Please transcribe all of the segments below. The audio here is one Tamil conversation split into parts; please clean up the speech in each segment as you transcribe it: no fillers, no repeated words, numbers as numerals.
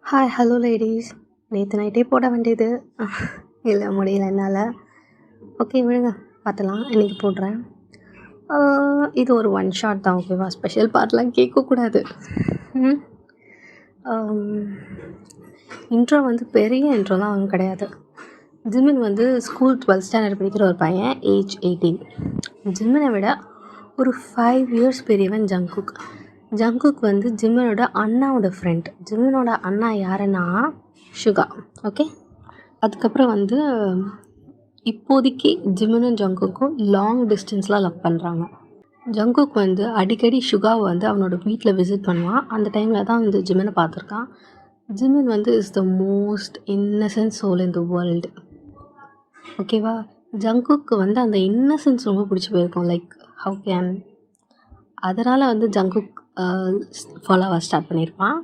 Hi hello ladies. நேற்று நைட்டே போட வேண்டியது இல்லை, முடியல என்னால். ஓகே விடுங்க, பார்த்துலாம். இன்றைக்கி போடுறேன். இது ஒரு ஒன் ஷாட் தான், ஓகேவா? ஸ்பெஷல் பார்ட்லாம் கேட்கக்கூடாது. இன்ட்ரோ வந்து பெரிய இன்ட்ரோலாம் அவன் கிடையாது. ஜிமின் வந்து ஸ்கூல் 12th ஸ்டாண்டர்ட் படிக்கிற ஒரு பையன், ஏஜ் 18. ஜிமினை விட ஒரு 5 years பெரியவன் ஜங்குக். ஜங்குக் வந்து ஜிமினோட அண்ணாவோட ஃப்ரெண்ட். ஜிமினோட அண்ணா யாருன்னா சுகா. ஓகே, அதுக்கப்புறம் வந்து இப்போதைக்கு ஜிமினும் ஜங்குக்கும் லாங் டிஸ்டன்ஸில் லவ் பண்ணுறாங்க. ஜங்குக் வந்து அடிக்கடி சுகாவை வந்து அவனோட வீட்டில் விசிட் பண்ணுவான். அந்த டைமில் தான் வந்து ஜிமினை பார்த்துருக்கான். ஜிமின் வந்து is the most innocent soul in the world, ஓகேவா? ஜங்குக்கு வந்து அந்த இன்னசென்ஸ் ரொம்ப பிடிச்சி போயிருக்கும். லைக் ஹவு கேன், அதனால் வந்து ஜங்குக் ஃபாலோவ ஸ்டார்ட் பண்ணியிருப்பான்.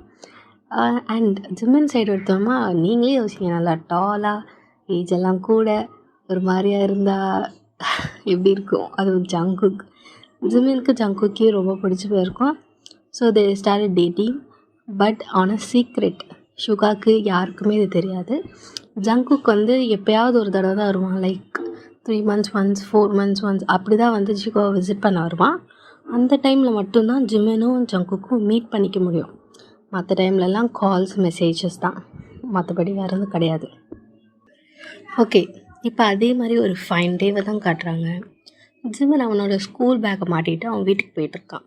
அண்ட் ஜிமின் சைடு எடுத்தோம்னா நீங்களே யோசிங்க, நல்லா டாலாக, ஏஜ் எல்லாம் கூட ஒரு மாதிரியாக இருந்தால் எப்படி இருக்கும்? அது ஜங்குக். ஜிமினுக்கு ஜங்குக்கே ரொம்ப பிடிச்சி போயிருக்கும். So they started dating. But on a secret. சுகாக்கு யாருக்குமே இது தெரியாது. ஜங்குக் வந்து எப்போயாவது ஒரு தடவை தான் வருவான். Like 3 months once, 4 months once, அப்படி தான் வந்து சுகாவை விசிட் பண்ண வருவான். அந்த டைமில் மட்டும்தான் ஜிமினும் ஜங்குக்கும் மீட் பண்ணிக்க முடியும். மற்ற டைம்லலாம் கால்ஸ், மெசேஜஸ் தான், மற்றபடி வேறு எதுவும் கிடையாது. ஓகே, இப்போ அதே மாதிரி ஒரு ஃபைன் டேவை தான் காட்டுறாங்க. ஜிமின் அவனோட ஸ்கூல் பேக்கை மாட்டிகிட்டு அவன் வீட்டுக்கு போயிட்டுருக்கான்.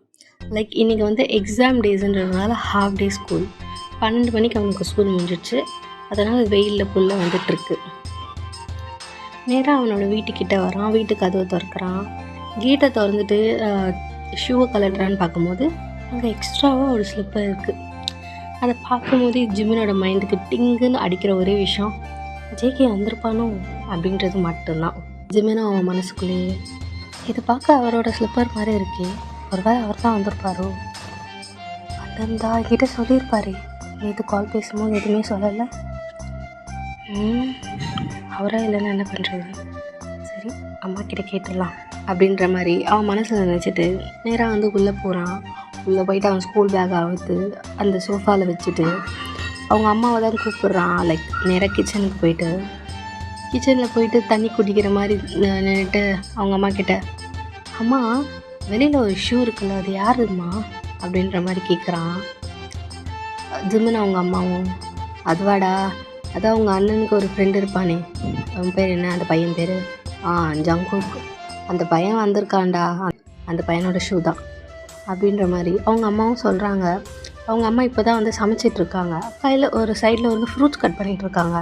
லைக் இன்றைக்கி வந்து எக்ஸாம் டேஸுன்றதுனால ஹாஃப் டே ஸ்கூல். 12 மணிக்கு அவனுக்கு ஸ்கூல் முடிஞ்சிடுச்சு. அதனால் வெயிலில் புல்ல வந்துட்டுருக்கு. நேராக அவனோட வீட்டுக்கிட்ட வரான். வீட்டு கதவை திறக்கிறான். கேட்டை திறந்துட்டு ஷூவை கலட்டுறான்னு பார்க்கும்போது அங்கே எக்ஸ்ட்ராவாக ஒரு ஸ்லிப்பர் இருக்குது. அதை பார்க்கும்போது ஜிமினோட மைண்டுக்கு டிங்குன்னு அடிக்கிற ஒரே விஷயம், ஜேகே வந்திருப்பானோ அப்படின்றது மட்டும்தான். ஜிமினும் அவன் மனசுக்குள்ளேயே, இது பார்க்க அவரோட ஸ்லிப்பர் மாதிரி இருக்கே, ஒருவேளை அவர் தான் வந்திருப்பாரோ, வந்திருந்தா கிட்ட சொல்லியிருப்பாரு. நேற்று கால் பேசும்போது எதுவுமே சொல்லலை. அவரா இல்லைன்னா என்ன பண்ணுறது? சரி, அம்மா கிட்ட கேட்டுடலாம் அப்படின்ற மாதிரி அவன் மனசில் நினச்சிட்டு நேராக வந்து உள்ளே போகிறான். உள்ளே போயிட்டு அவன் ஸ்கூல் பேக் அவுத்து அந்த சோஃபாவில் வச்சுட்டு அவங்க அம்மாவை தான் கூப்பிட்றான். லைக் நேராக கிச்சனுக்கு போயிட்டு கிச்சனில் போயிட்டு தண்ணி குடிக்கிற மாதிரி நின்றுட்டு அவங்க அம்மா கிட்ட, அம்மா வெளியில் ஒரு ஷூ இருக்குல்ல, அது யாருமா அப்படின்ற மாதிரி கேட்குறான். ஜிமின் அவங்க அம்மாவும், அதுவாடா, அதான் அவங்க அண்ணனுக்கு ஒரு ஃப்ரெண்டு இருப்பானே, அவன் பேர் என்ன, அந்த பையன் பேர் ஜங்குக், அந்த பையன் வந்திருக்கான்டா, அந்த பையனோட ஷூ தான் அப்படின்ற மாதிரி அவங்க அம்மாவும் சொல்கிறாங்க. அவங்க அம்மா இப்போ தான் வந்து சமைச்சிட்ருக்காங்க. கையில் ஒரு சைடில் வந்து ஃப்ரூட்ஸ் கட் பண்ணிகிட்ருக்காங்க.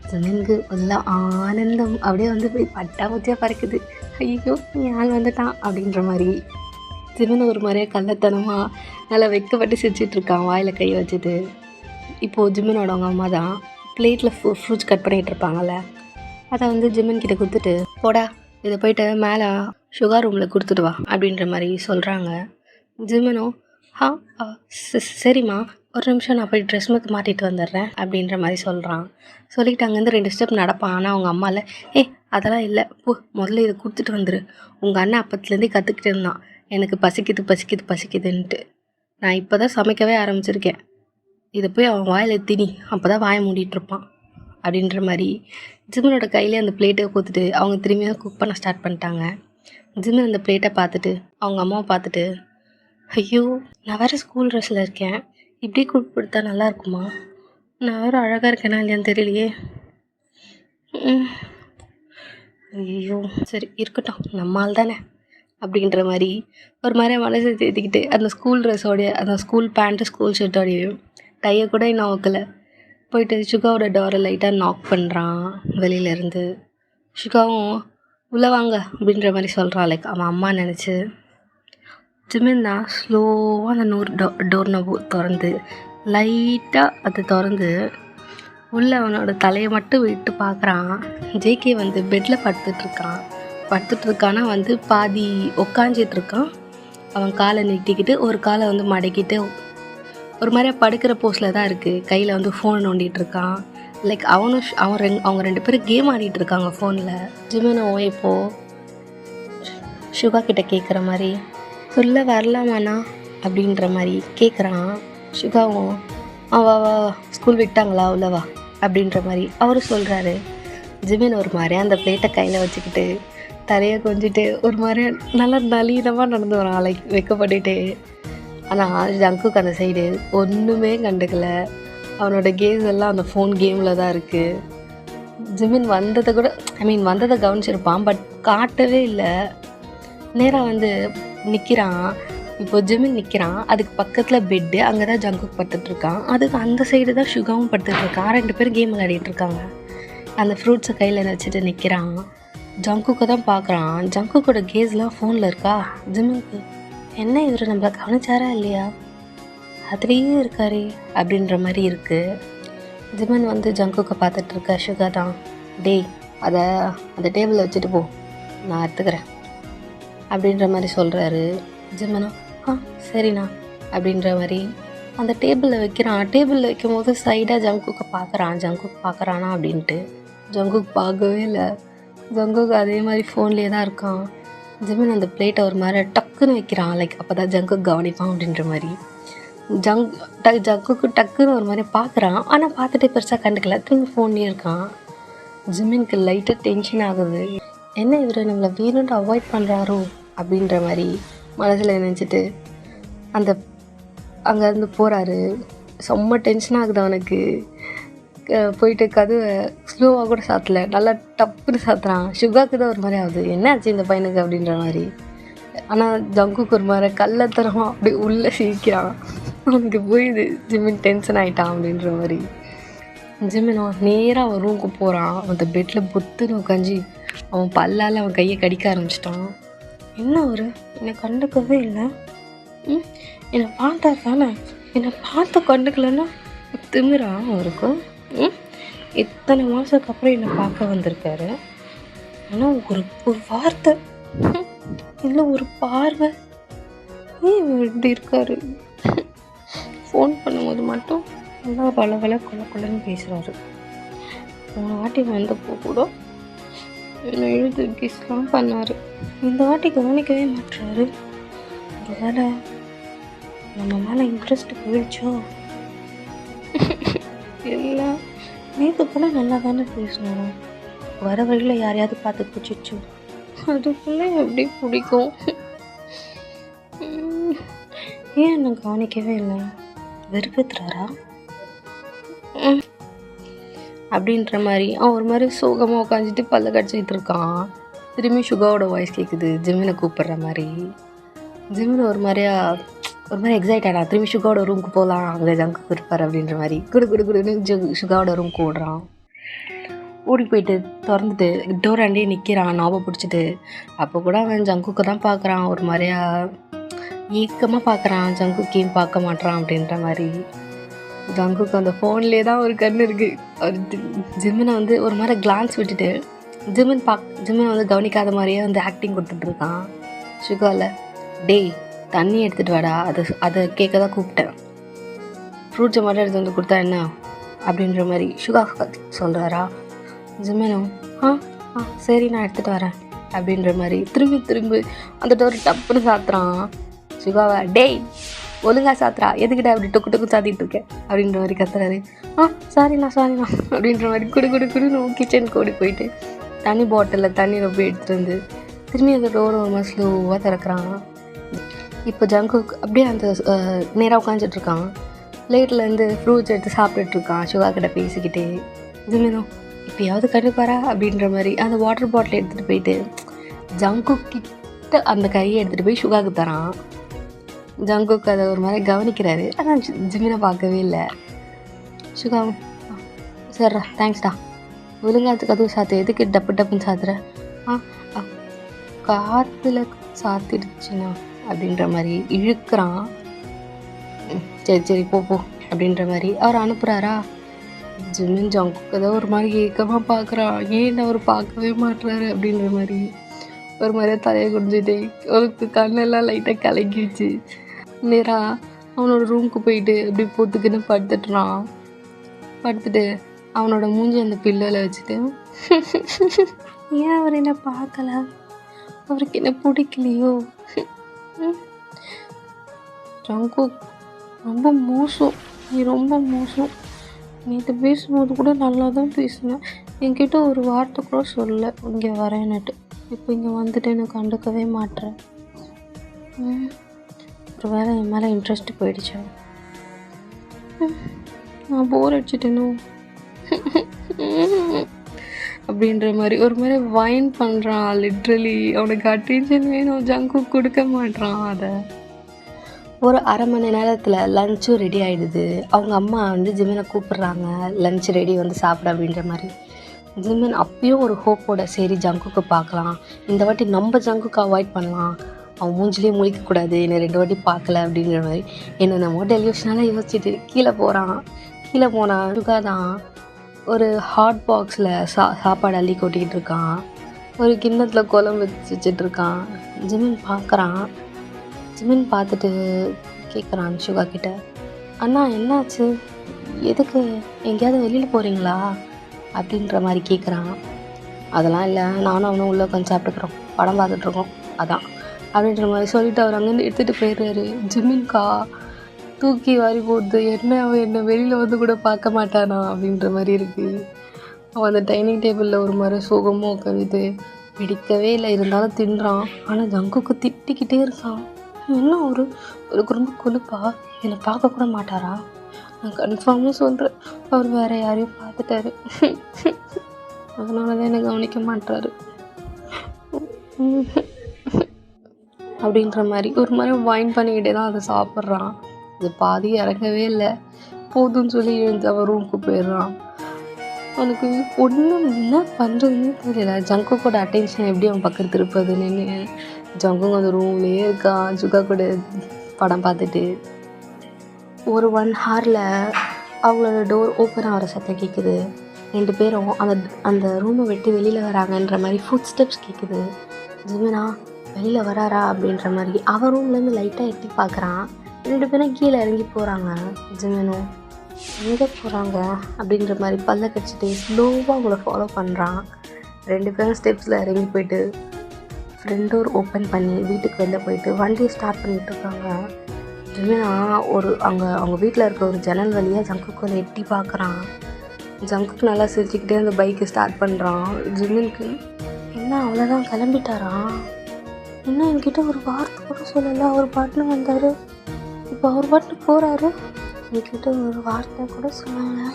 ஜிமினுக்கு எல்லாம் ஆனந்தம் அப்படியே வந்து போய் பட்டாமூச்சியாக பறக்குது. ஐயோ நீ ஆள் வந்துட்டான் அப்படின்ற மாதிரி. ஜிமின் ஒரு மாதிரியாக கள்ளத்தனமாக நல்லா வெக்கப்பட்டு சிரிச்சிட்ருக்கான் வாயில் கை வச்சுட்டு. இப்போது ஜிமினோட அவங்க அம்மா தான் பிளேட்டில் ஃப்ரூட்ஸ் கட் பண்ணிகிட்டு இருப்பாங்கள்ல, அதை வந்து ஜிமின் கிட்ட கொடுத்துட்டு, போடா இதை போயிட்டு மேலே சுகர் ரூமில் கொடுத்துட்டு வா அப்படின்ற மாதிரி சொல்கிறாங்க. ஜிமினும் சரிம்மா, ஒரு நிமிஷம் நான் போய் ட்ரெஸ் மாற்றிட்டு வந்துடுறேன் அப்படின்ற மாதிரி சொல்கிறான். சொல்லிவிட்டு அங்கேருந்து 2 ஸ்டெப் நடப்பான். ஆனால் அவங்க அம்மாவில், அதெல்லாம் இல்லை, போ முதல்ல இதை கொடுத்துட்டு வந்துரு. உங்கள் அண்ணன் அப்பத்துலேருந்தே கற்றுக்கிட்டு இருந்தான், எனக்கு பசிக்குதுன்ட்டு. நான் இப்போ தான் சமைக்கவே ஆரம்பிச்சிருக்கேன், இதை போய் அவன் வாயில் திணி, அப்போ தான் வாயை மூடிட்டுருப்பான் அப்படின்ற மாதிரி ஜிமினோட கையிலே அந்த பிளேட்டை கொடுத்துட்டு அவங்க திரும்பியும் குக் பண்ண ஸ்டார்ட் பண்ணிட்டாங்க. ஜிமின் அந்த பிளேட்டை பார்த்துட்டு அவங்க அம்மாவை பார்த்துட்டு, ஐயோ நான் வேறு ஸ்கூல் ட்ரெஸ்ஸில் இருக்கேன், இப்படி குக் கொடுத்தா நல்லா இருக்குமா? நான் வேறு அழகாக இருக்கேனா இல்லையான்னு தெரியலையே. ஐயோ சரி இருக்கட்டும், நம்மால் தானே அப்படின்ற மாதிரி ஒரு மாதிரி மனசை தேத்திக்கிட்டு அந்த ஸ்கூல் ட்ரெஸ்ஸோடைய, அந்த ஸ்கூல் பேண்ட்டு, ஸ்கூல் ஷர்ட்டோடையும் டையை கூட இன்னும் வைக்கல, போயிட்டு சுகாவோட டோரை லைட்டாக நாக் பண்ணுறான் வெளியிலேருந்து. சுகாவும் உள்ளே வாங்க அப்படின்ற மாதிரி சொல்கிறான். லைக் அவன் அம்மா நினச்சி. ஜிமின் தான் ஸ்லோவாக அந்த டோர் நோபு திறந்து லைட்டாக அதை திறந்து உள்ளே அவனோட தலையை மட்டும் விட்டு பார்க்குறான். ஜேகே வந்து பெட்டில் படுத்துட்ருக்கானா வந்து பாதி உக்காஞ்சிட்ருக்கான். அவன் காலை நீட்டிக்கிட்டு ஒரு காலை வந்து மடக்கிட்டு ஒரு மாதிரியா படுக்கிற போஸ்டில் தான் இருக்குது. கையில் வந்து ஃபோன் நோண்டிகிட்ருக்கான். லைக் அவங்க 2 பேரும் கேம் ஆடிட்டுருக்காங்க ஃபோனில். ஜிமினும் இப்போது சுகா கிட்ட கேட்குற மாதிரி, சொல்ல வரலாமாண்ணா அப்படின்ற மாதிரி கேட்குறான். சுகாவும் வா வா ஸ்கூல் விட்டாங்களா உள்ளவா அப்படின்ற மாதிரி அவர் சொல்கிறாரு. ஜிமின் ஒரு மாதிரியா அந்த பிளேட்டை கையில் வச்சுக்கிட்டு தலையை கொஞ்சிட்டு ஒரு மாதிரி நல்லா நளினமாக நடந்து வரான், லைக் வைக்கப்பட்டுட்டு. ஆனால் ஜங்குக்கு அந்த சைடு ஒன்றுமே கண்டுக்கல. அவனோட கேம்ஸ் எல்லாம் அந்த ஃபோன் கேமில் தான் இருக்குது. ஜிமின் வந்ததை கூட வந்ததை கவனிச்சிருப்பான், பட் காட்டவே இல்லை. நேராக வந்து நிற்கிறான். இப்போ ஜிமின் நிற்கிறான், அதுக்கு பக்கத்தில் பெட்டு, அங்கே தான் ஜங்குக் படுத்துட்ருக்கான். அதுக்கு அந்த சைடு தான் சுகாவும் படுத்துட்ருக்கான். 2 பேரும் கேம் விளையாடிட்டுருக்காங்க. அந்த ஃப்ரூட்ஸை கையில் வச்சுட்டு நிற்கிறான். ஜங்குக்கை தான் பார்க்குறான். ஜங்குக்கோட கேஸ்லாம் ஃபோனில் இருக்கா. ஜிமினுக்கு என்ன இவர் நம்மளை கவனிச்சாரா இல்லையா, அதுலேயே இருக்காரு அப்படின்ற மாதிரி இருக்குது. ஜிமின் வந்து ஜங்குக்கை பார்த்துட்ருக்க. சுகா தான், டேய் அதை அந்த டேபிளில் வச்சுட்டு போ, நான் எடுத்துக்கிறேன் அப்படின்ற மாதிரி சொல்கிறாரு. ஜிமினும் சரிண்ணா அப்படின்ற மாதிரி அந்த டேபிளில் வைக்கிறான். டேபிளில் வைக்கும் போது சைடாக ஜங்குக்கை பார்க்குறான். ஜங்குக் பார்க்குறானா அப்படின்ட்டு. ஜங்குக் பார்க்கவே இல்லை. ஜங்குக் அதே மாதிரி ஃபோன்லேயே தான் இருக்கான். ஜிமின் அந்த பிளேட்டை ஒரு மாதிரி டக்குன்னு வைக்கிறான், லைக் அப்போ தான் ஜங்குக் கவனிப்பான் அப்படின்ற மாதிரி. ஜங்குக்கு டக்குன்னு ஒரு மாதிரி பார்க்குறான். ஆனால் பார்த்துட்டே பெருசாக கண்டுக்கல, திரும்பி ஃபோன்லேயே இருக்கான். ஜிமினுக்கு லைட்டாக டென்ஷன் ஆகுது. என்ன இவர் நம்மளை வேணும்ட்டு அவாய்ட் பண்ணுறாரோ அப்படின்ற மாதிரி மனசில் நினச்சிட்டு அங்கேருந்து போகிறாரு. செம்ம டென்ஷன் ஆகுது அவனுக்கு. போயிட்டு கதவை ஸ்லோவாக கூட சாத்தலை, நல்லா டப்புன்னு சாத்துறான். சுகாக்கு தான் ஒரு மாதிரி ஆகுது, என்ன ஆச்சு இந்த பையனுக்கு அப்படின்ற மாதிரி. ஆனால் ஜங்குக்கு ஒரு மாதிரி கள்ளத்தரமாக அப்படி உள்ளே சிரிக்கிறான். அவனுக்கு போயிடுது ஜிமின் டென்ஷன் ஆகிட்டான் அப்படின்ற மாதிரி. ஜிமின் நேராக அவன் ரூமுக்கு போகிறான். அந்த பெட்டில் புத்துன்னு உட்காந்து அவன் பல்லால் அவன் கையை கடிக்க ஆரம்பிச்சிட்டான். என்ன ஒரு என்னை கண்டுக்கவே இல்லை, என்னை பார்த்தா தானே, என்னை பார்த்து கண்டுக்கலன்னா திமிரான் அவருக்கு. இத்தனை மாதத்துக்கு அப்புறம் என்னை பார்க்க வந்திருக்காரு. ஆனால் ஒரு வார்த்தை இல்லை, ஒரு பார்வை, ஏன் இப்படி இருக்காரு. ஃபோன் பண்ணும்போது மட்டும் நல்லா வள கொலன்னு பேசுகிறாரு. போன வாட்டி வந்தப்போ கூட என்னை எழுது கிஸ்லாம் பண்ணார். இந்த வாட்டி கவனிக்கவே மாட்டுறாரு. ஒரு வேளை நம்ம மேலே இன்ட்ரெஸ்ட் போயிடுச்சோ. எல்லாம் நேற்று கூட நல்லா தானே பேசணும், வர வழியில் யாரையாவது பார்த்து பிடிச்சிச்சோ, அதுக்குள்ளே எப்படி பிடிக்கும். ஏன் என்ன கவனிக்கவே இல்லை, வெறுப்புத்துறாரா அப்படின்ற மாதிரி அவன் ஒரு மாதிரி சோகமாக உட்காந்துட்டு பல்ல கடிச்சிக்கிட்டு இருக்கான். திரும்பி சுகாவோட வாய்ஸ் கேட்குது, ஜிமினை கூப்பிட்ற மாதிரி. ஜிமின் ஒரு மாதிரி எக்ஸைட் ஆகிடான். திரும்பி சுகாவோட ரூமுக்கு போகலாம், அங்கே ஜங்குக்கு இருப்பார் அப்படின்ற மாதிரி குடுன்னு சுகாவோட ரூமுக்கு ஓடுறான். ஓடி போயிட்டு திறந்துட்டு டோர் ஆண்டே நிற்கிறான், நாவை பிடிச்சிட்டு. அப்போ கூட அவன் ஜங்குக்கு தான் பார்க்குறான், ஒரு மாதிரியா ஏக்கமாக பார்க்குறான். ஜங்குக்கையும் பார்க்க மாட்டான் அப்படின்ற மாதிரி. ஜங்குக்கு அந்த ஃபோன்லேயே தான் ஒரு கண் இருக்குது. அவர் ஜிமினை வந்து ஒரு மாதிரி கிளான்ஸ் விட்டுட்டு ஜிமினை வந்து கவனிக்காத மாதிரியே வந்து ஆக்டிங் கொடுத்துட்ருக்கான். சுகாவில், டேய் தண்ணி எடுத்துகிட்டு வாடா, அதை கேட்க தான் கூப்பிட்டேன், ஃப்ரூட்ஸை மட்டும் எடுத்து வந்து கொடுத்தா என்ன அப்படின்ற மாதிரி சுகா சொல்கிறாரா. ஜிமினும் சரி நான் எடுத்துகிட்டு வரேன் அப்படின்ற மாதிரி திரும்பி அந்த டோர் டப்புன்னு சாத்துறான். சுகாவை, டேய் ஒழுங்காக சாத்துறா, எதுக்கிட்ட அப்படி டொக்கு சாத்திட்டு இருக்கேன் அப்படின்ற மாதிரி கத்துறாரு. சாரிண்ணா அப்படின்ற மாதிரி குடுன்னு கிச்சனுக்கு ஓடி போயிட்டு தண்ணி பாட்டிலில் தண்ணி ரொம்ப எடுத்துகிட்டு வந்து திரும்பி அந்த டோர் ஒரு மாதிரி ஸ்லோவாக திறக்கிறான். இப்போ ஜங்குக் அப்படியே அந்த நேராக உட்காந்துட்ருக்கான். பிளேட்லேருந்து ஃப்ரூட்ஸ் எடுத்து சாப்பிட்டுட்ருக்கான் சுகா கிட்ட பேசிக்கிட்டே. ஜிமினும் இப்போயாவது கண்டுப்பாரா அப்படின்ற மாதிரி அந்த வாட்டர் பாட்டில் எடுத்துகிட்டு போயிட்டு ஜங்குக் கிட்ட அந்த கையை எடுத்துகிட்டு போய் சுகாவுக்கு தரான். ஜங்குக் அதை ஒரு மாதிரி கவனிக்கிறாரு, ஆனால் ஜிமினை பார்க்கவே இல்லை. சுகா, சரிடா தேங்க்ஸ்டா, ஒழுங்காத்துக்கு அதுவும் சாத்து, எதுக்கு டப்புன்னு சாத்துற, காற்றுல சாத்திடுச்சுண்ணா அப்படின்ற மாதிரி இழுக்கிறான். சரி போ அப்படின்ற மாதிரி அவர் அனுப்புகிறாரா. ஜிமின் ஜங்குக்கு ஏதோ ஒரு மாதிரி ஏக்கமாக பார்க்குறான், ஏன் அவர் பார்க்கவே மாட்டுறாரு அப்படின்ற மாதிரி ஒரு மாதிரியே தலையை குடிஞ்சிட்டு அவருக்கு கண்ணெல்லாம் லைட்டாக கலங்கிடுச்சு. நேராக அவனோட ரூமுக்கு போயிட்டு அப்படி பொத்துக்குன்னு படுத்துட்டு அவனோட மூஞ்சி அந்த பில்லோவில் வச்சுட்டு, ஏன் அவர் என்ன பார்க்கல, அவருக்கு என்ன பிடிக்கலையோ, ஜங்குக் ரொம்ப மோசம், நீ ரொம்ப மோசம். நேற்று பேசும்போது கூட நல்லா தான் பேசினேன். என்கிட்ட ஒரு வார்த்தை கூட சொல்லல இங்கே வரேன்னுட்டு. இப்போ இங்கே வந்துட்டு எனக்கு கண்டுக்கவே மாட்டேறேன். ஒரு வேளை என் மேலே இன்ட்ரெஸ்ட் போயிடுச்சா? நான் போர் அடிச்சிட்டேனோ அப்படின்ற மாதிரி ஒரு மாதிரி வைன் பண்ணுறான். லிட்ரலி அவனுக்கு அட்டென்ஷன் வேணும், ஜங்குக் கொடுக்க மாட்றான். அதை ஒரு அரை மணி நேரத்தில் லஞ்சும் ரெடி ஆகிடுது. அவங்க அம்மா வந்து ஜிமினை கூப்பிட்றாங்க, லஞ்ச் ரெடி வந்து சாப்பிட அப்படின்ற மாதிரி. ஜிமின் அப்பயும் ஒரு ஹோப்போட சரி ஜங்குக்கு பார்க்கலாம், இந்த வாட்டி நம்ம ஜங்குக்கு அவாய்ட் பண்ணலாம், அவன் மூஞ்சிலேயே முழிக்கக்கூடாது, என்னை 2 வாட்டி பார்க்கல அப்படின்ற மாதிரி என்னென்னமோ டெலிவிஷனால யோசிச்சுட்டு கீழே போகிறான். கீழே போனால் சுகா தான் ஒரு ஹாட் பாக்ஸில் சாப்பாடு அள்ளி கொட்டிக்கிட்டு இருக்கான். ஒரு கிண்ணத்தில் குழம்பு வச்சுட்ருக்கான். ஜிமின் பார்க்குறான். ஜிமின் பார்த்துட்டு கேட்குறான் சுகா கிட்ட, அண்ணா என்னாச்சு, எதுக்கு எங்கேயாவது வெளியில் போகிறீங்களா அப்படின்ற மாதிரி கேட்குறான். அதெல்லாம் இல்லை, நானும் அவனும் உள்ளே உட்காந்து சாப்பிட்டுக்கிறோம், படம் பார்த்துட்ருக்கோம், அதான் அப்படின்ற மாதிரி சொல்லிவிட்டு அவர் அங்கேருந்து எடுத்துகிட்டு போயிடுறாரு. ஜிமின்கா தூக்கி வாரி போடுது. அவன் என்னை வெளியில் வந்து கூட பார்க்க மாட்டானா அப்படின்ற மாதிரி இருக்குது. அவன் அந்த டைனிங் டேபிளில் ஒரு மாதிரி சோகமாக உட்காந்துட்டு பிடிக்கவே இல்லை, இருந்தாலும் தின்றான். ஆனால் ஜங்குக்கு திட்டிக்கிட்டே இருக்கான். என்ன ஒரு ரொம்ப கொழுப்பா, என்னை பார்க்க கூட மாட்டாரா? நான் கன்ஃபார்மாக சொல்கிறேன், அவர் வேறு யாரையும் பார்த்துட்டாரு, அதனால தான் என்னை கவனிக்க மாட்டாரு அப்படின்ற மாதிரி ஒரு மாதிரி வைன் பண்ணிக்கிட்டே தான் அதை சாப்பிட்றான். அது பாதி இறங்கவே இல்லை. போதும்னு சொல்லி எழுந்து அவன் ரூமுக்கு போயிடுறான். அவனுக்கு ஒன்றும் என்ன பண்ணுறதுன்னு தெரியல. ஜங்குக்கோட அட்டென்ஷன் எப்படி அவன் பக்கம் திருப்பதுன்னு. ஜங்குங்க அந்த ரூம்லேயே இருக்கான் சுகா கூட படம் பார்த்துட்டு. ஒரு 1 ஹாரில் அவங்களோட டோர் ஓப்பன் ஆகிற சத்தம் கேட்குது. 2 பேரும் அந்த ரூமை விட்டு வெளியில் வராங்கன்ற மாதிரி ஃபுட் ஸ்டெப்ஸ் கேட்குது. ஜிமினா வெளியில் வராரா அப்படின்ற மாதிரி அவன் ரூம்லேருந்து லைட்டாக எட்டி பார்க்குறான். 2 பேரும் கீழே இறங்கி போகிறாங்க. ஜிமினும் எங்கே போகிறாங்க அப்படின்ற மாதிரி பல்ல கடிச்சிட்டு ஸ்லோவாக அவங்கள ஃபாலோ பண்ணுறான். 2 பேரும் ஸ்டெப்ஸில் இறங்கி போயிட்டு ஃப்ரண்ட் டோர் ஓப்பன் பண்ணி வீட்டுக்கு வெளில போயிட்டு வண்டியை ஸ்டார்ட் பண்ணிகிட்ருக்காங்க. ஜிமினா அவங்க வீட்டில் இருக்க ஒரு ஜன்னல் வழியாக ஜங்குக்கு வந்து எட்டி பார்க்குறான். ஜங்குக்கு நல்லா சிரிச்சுக்கிட்டே அந்த பைக்கை ஸ்டார்ட் பண்ணுறான். ஜிமினுக்கு என்ன அவ்வளோதான் கிளம்பிட்டாரான், இன்னும் என்கிட்ட ஒரு வார்த்தை கூட சொல்லலை, அவர் பாட்டுன்னு வந்தார், இப்போ அவர் பாட்டு போகிறாரு, என்கிட்ட ஒரு வார்த்தை கூட சொல்லலை,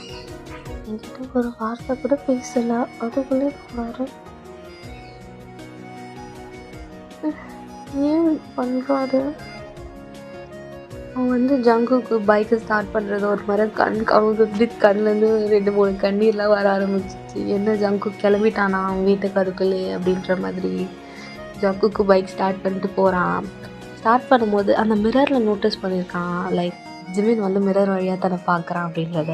என்கிட்ட ஒரு வார்த்தை கூட பேசலை, அதுக்குள்ளே போகிறாரு. ஏன் பண்ணுறாரு? அவன் வந்து ஜங்குக்கு பைக்கை ஸ்டார்ட் பண்ணுறது ஒரு மாதிரி அவனுக்கு இப்படி கண்ணிலேருந்து 2-3 கண்ணீர்லாம் வர ஆரம்பிச்சிச்சு. என்ன ஜங்கு கிளம்பிட்டானா அவன் வீட்டுக்கு அதுக்குள்ளே அப்படின்ற மாதிரி. ஜங்குக்கு பைக் ஸ்டார்ட் பண்ணிட்டு போகிறான். ஸ்டார்ட் பண்ணும்போது அந்த மிரரில் நோட்டீஸ் பண்ணியிருக்கான், லைக் ஜிமின் வந்து மிரர் வழியாக தன்னை பார்க்குறான் அப்படின்றத.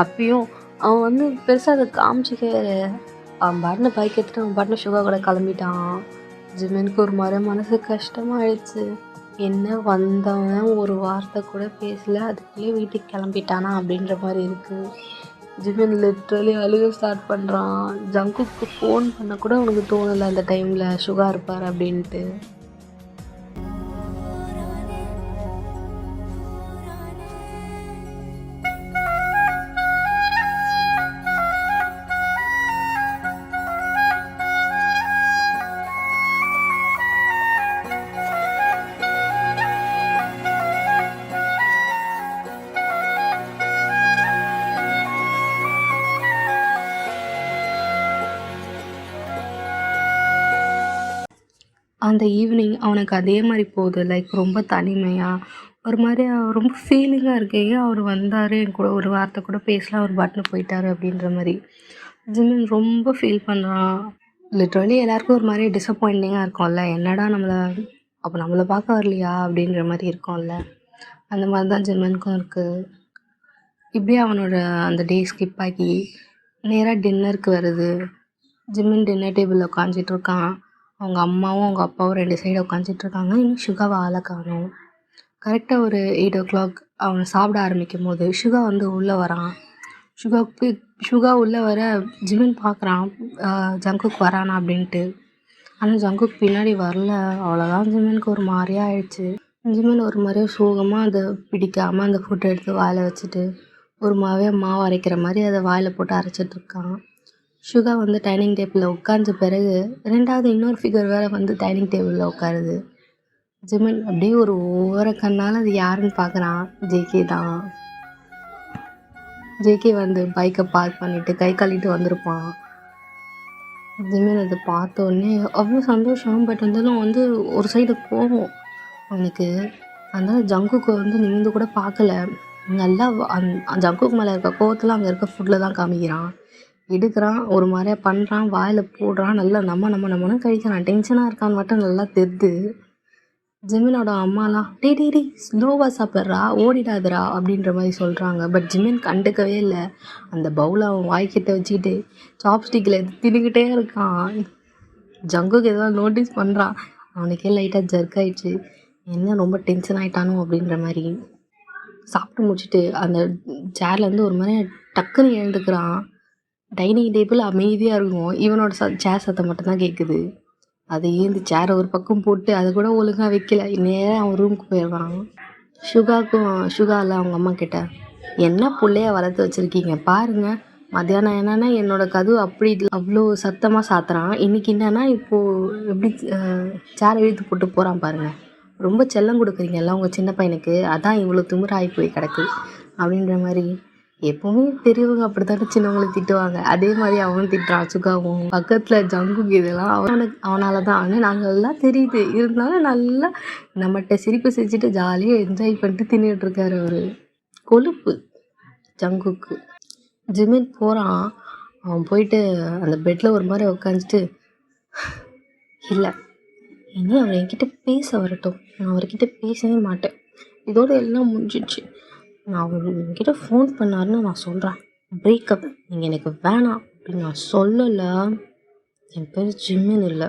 அப்பயும் அவன் வந்து பெருசாக அதை காமிச்சிக்கவே, அவன் பாட்டுன்னு பைக் எடுத்துகிட்டு அவன் பாட்டுன்னு சுகா கூட கிளம்பிட்டான். ஜிமினுக்கு ஒரு மாதிரி மனசு கஷ்டமாகிடுச்சு. என்ன வந்தவன் ஒரு வார்த்தை கூட பேசலை, அதுக்குள்ளே வீட்டுக்கு கிளம்பிட்டானா அப்படின்ற மாதிரி இருக்குது. ஜிமின் லிட்ரலி அழுக ஸ்டார்ட் பண்ணுறான். ஜங்குக்கு ஃபோன் பண்ண கூட அவனுக்கு தோணலை அந்த டைமில் சுகா இருப்பார் அப்படின்ட்டு. அந்த ஈவினிங் அவனுக்கு அதே மாதிரி போகுது, லைக் ரொம்ப தனிமையாக ஒரு மாதிரி ரொம்ப ஃபீலிங்காக இருக்கு. ஏன் அவர் வந்தார், என் கூட ஒரு வார்த்தை கூட பேசலாம், அவர் பாட்டுன்னு போயிட்டார் அப்படின்ற மாதிரி. ஜிமின் ரொம்ப ஃபீல் பண்ணுறான். லிட்ரலி எல்லாருக்கும் ஒரு மாதிரி டிசப்பாயிண்டிங்காக இருக்கும்ல, என்னடா நம்மளை பார்க்க வரலையா அப்படின்ற மாதிரி இருக்கும்ல, அந்த மாதிரி தான் ஜிமினுக்கும் இருக்குது. இப்படியே அவனோட அந்த டே ஸ்கிப் ஆகி நேராக டின்னருக்கு வருது. ஜிமின் டின்னர் டேபிளில் உட்காந்துட்ருக்கான். அவங்க அம்மாவும் அவங்க அப்பாவும் 2 சைடு உட்காந்துட்ருக்காங்க. இன்னும் சுகாவை ஆளை காணோம். கரெக்டாக ஒரு 8 o'clock அவனை சாப்பிட ஆரம்பிக்கும் போது சுகா வந்து உள்ளே வரான். சுகா உள்ளே வர ஜிமின் பார்க்குறான் ஜங்குக்கு வரானா அப்படின்ட்டு. ஆனால் ஜங்குக்கு பின்னாடி வரல. அவ்வளோதான், ஜிமினுக்கு ஒரு மாதிரியாக ஆயிடுச்சு. ஜிமின் ஒரு மாதிரியே சோகமாக அதை பிடிக்காமல் அந்த ஃபோட்டோ எடுத்து வாயில் வச்சுட்டு ஒரு மாவு அரைக்கிற மாதிரி அதை வாயில் போட்டு அரைச்சிட்ருக்கான். சுகா வந்து டைனிங் டேபிளில் உட்காந்த பிறகு ரெண்டாவது இன்னொரு ஃபிகர் வேறு வந்து டைனிங் டேபிளில் உட்காருது. ஜிமின் அப்படியே ஒரு ஓர கண்ணால் அது யாருன்னு பார்க்குறான். ஜேகே தான். ஜேகே வந்து பைக்கை பார்க் பண்ணிவிட்டு கை கழுவிட்டு வந்திருப்பான். ஜிமின் அதை பார்த்த உடனே அவ்வளோ சந்தோஷம். பட் இருந்தாலும் வந்து ஒரு சைடு கோவம் அவனுக்கு. அதனால ஜங்குக்கு வந்து நிமிந்து கூட பார்க்கல. நல்லா ஜங்குக்கு மேலே இருக்க கோவத்தில் அங்கே இருக்க ஃபுட்டில் தான் காமிக்கிறான். எடுக்கிறான், ஒரு மாதிரியா பண்ணுறான், வாயில் போடுறான், நல்லா நம்மன்னு கழிக்கிறான். டென்ஷனாக இருக்கான்னு மட்டும் நல்லா தெரிது. ஜிமினோட அம்மாலாம் டே ஸ்லோவாக சாப்பிட்றா, ஓடிடாதரா அப்படின்ற மாதிரி சொல்கிறாங்க. பட் ஜிமின் கண்டுக்கவே இல்லை. அந்த பவுலை அவன் வாய்க்கிட்ட வச்சுக்கிட்டு சாப்ஸ்டிக்கில் தின்னுக்கிட்டே இருக்கான். ஜங்குக்கு எதாவது நோட்டீஸ் பண்ணுறான். அவனுக்கே லைட்டாக ஜர்க் ஆகிடுச்சு. என்ன ரொம்ப டென்ஷன் ஆகிட்டானோ அப்படின்ற மாதிரி. சாப்பிட்டு முடிச்சுட்டு அந்த சேர்லேருந்து ஒரு மாதிரி டக்குன்னு எழுந்துக்கிறான். டைனிங் டேபிள் அமைதியாக இருக்கும். இவனோட சேர் சத்தம் மட்டும்தான் கேட்குது. அதை ஏந்தி சேரை ஒரு பக்கம் போட்டு அதை கூட ஒழுங்காக வைக்கல. நேராக அவன் ரூமுக்கு போயிடுவான். சுகா இல்லை அவங்க அம்மா கிட்ட, என்ன பிள்ளைய வளர்த்து வச்சுருக்கீங்க பாருங்கள். மத்தியானம் என்னன்னா என்னோடய கதவு அப்படி அவ்வளோ சத்தமாக சாத்துறான். இன்றைக்கி என்னன்னா இப்போது எப்படி சேரை இழுத்து போட்டு போகிறான் பாருங்கள். ரொம்ப செல்லம் கொடுக்குறீங்கல்ல உங்கள் சின்ன பையனுக்கு, அதான் இவ்வளோ திமிராகி போய் கிடக்கு அப்படின்ற மாதிரி. எப்போவுமே பெரியவங்க அப்படி தானே சின்னவங்களை திட்டுவாங்க. அதே மாதிரி அவனும் திட்டுறான். சுகாவும் பக்கத்தில் ஜங்குக்கு இதெல்லாம் அவனால தான். ஆனால் நாங்கள் எல்லாம் தெரியுது. இருந்தாலும் நல்லா நம்மகிட்ட சிரிப்பு செஞ்சுட்டு ஜாலியாக என்ஜாய் பண்ணிட்டு தின்னுட்டு இருக்காரு அவர். கொழுப்பு ஜங்குக்கு. ஜிமின் போகிறான். அவன் போயிட்டு அந்த பெட்டில் ஒரு மாதிரி உட்காந்துட்டு, இல்லை இனி அவர் என்கிட்ட பேச வரட்டும், நான் அவர்கிட்ட பேசவே மாட்டேன், இதோட எல்லாம் முடிஞ்சிடுச்சு. நான் அவர் என்கிட்ட ஃபோன் பண்ணாருன்னு நான் சொல்கிறேன். பிரேக்கப் நீங்கள் எனக்கு வேணாம் அப்படின்னு நான் சொல்லலை. என் பேர் ஜிமின் இல்லை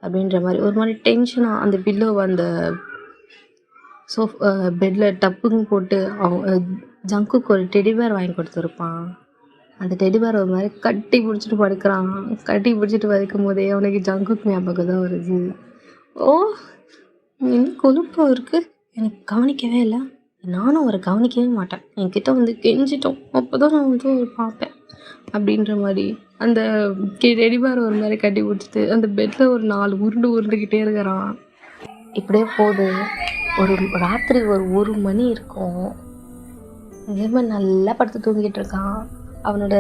அப்படின்ற மாதிரி ஒரு மாதிரி டென்ஷனாக அந்த பில்லோ அந்த பெட்டில் டப்புன்னு போட்டு அவங்க ஜங்குக்கு ஒரு டெடிபேர் வாங்கி கொடுத்துருப்பான். அந்த டெடிபேர் ஒரு மாதிரி கட்டி பிடிச்சிட்டு படுக்கிறான். கட்டி பிடிச்சிட்டு படுக்கும் போதே அவனுக்கு ஜங்குக்கு ஞாபகம் தான் வருது. ஓ இன்னும் கொழுப்பாக இருக்குது, எனக்கு கவனிக்கவே இல்லை. நானும் அவரை கவனிக்கவே மாட்டேன். என்கிட்ட வந்து கெஞ்சிட்டோம், அப்போ தான் நான் வந்து பார்ப்பேன் அப்படின்ற மாதிரி. அந்த டெடிபேர் ஒரு மாதிரி கட்டி பிடிச்சிட்டு அந்த பெட்டில் ஒரு 4 உருண்டுக்கிட்டே இருக்கிறான். இப்படியே போகுது. ஒரு ராத்திரி ஒரு 1 மணி இருக்கும். இதே மாதிரி நல்லா படுத்து தூங்கிட்டு இருக்கான். அவனோட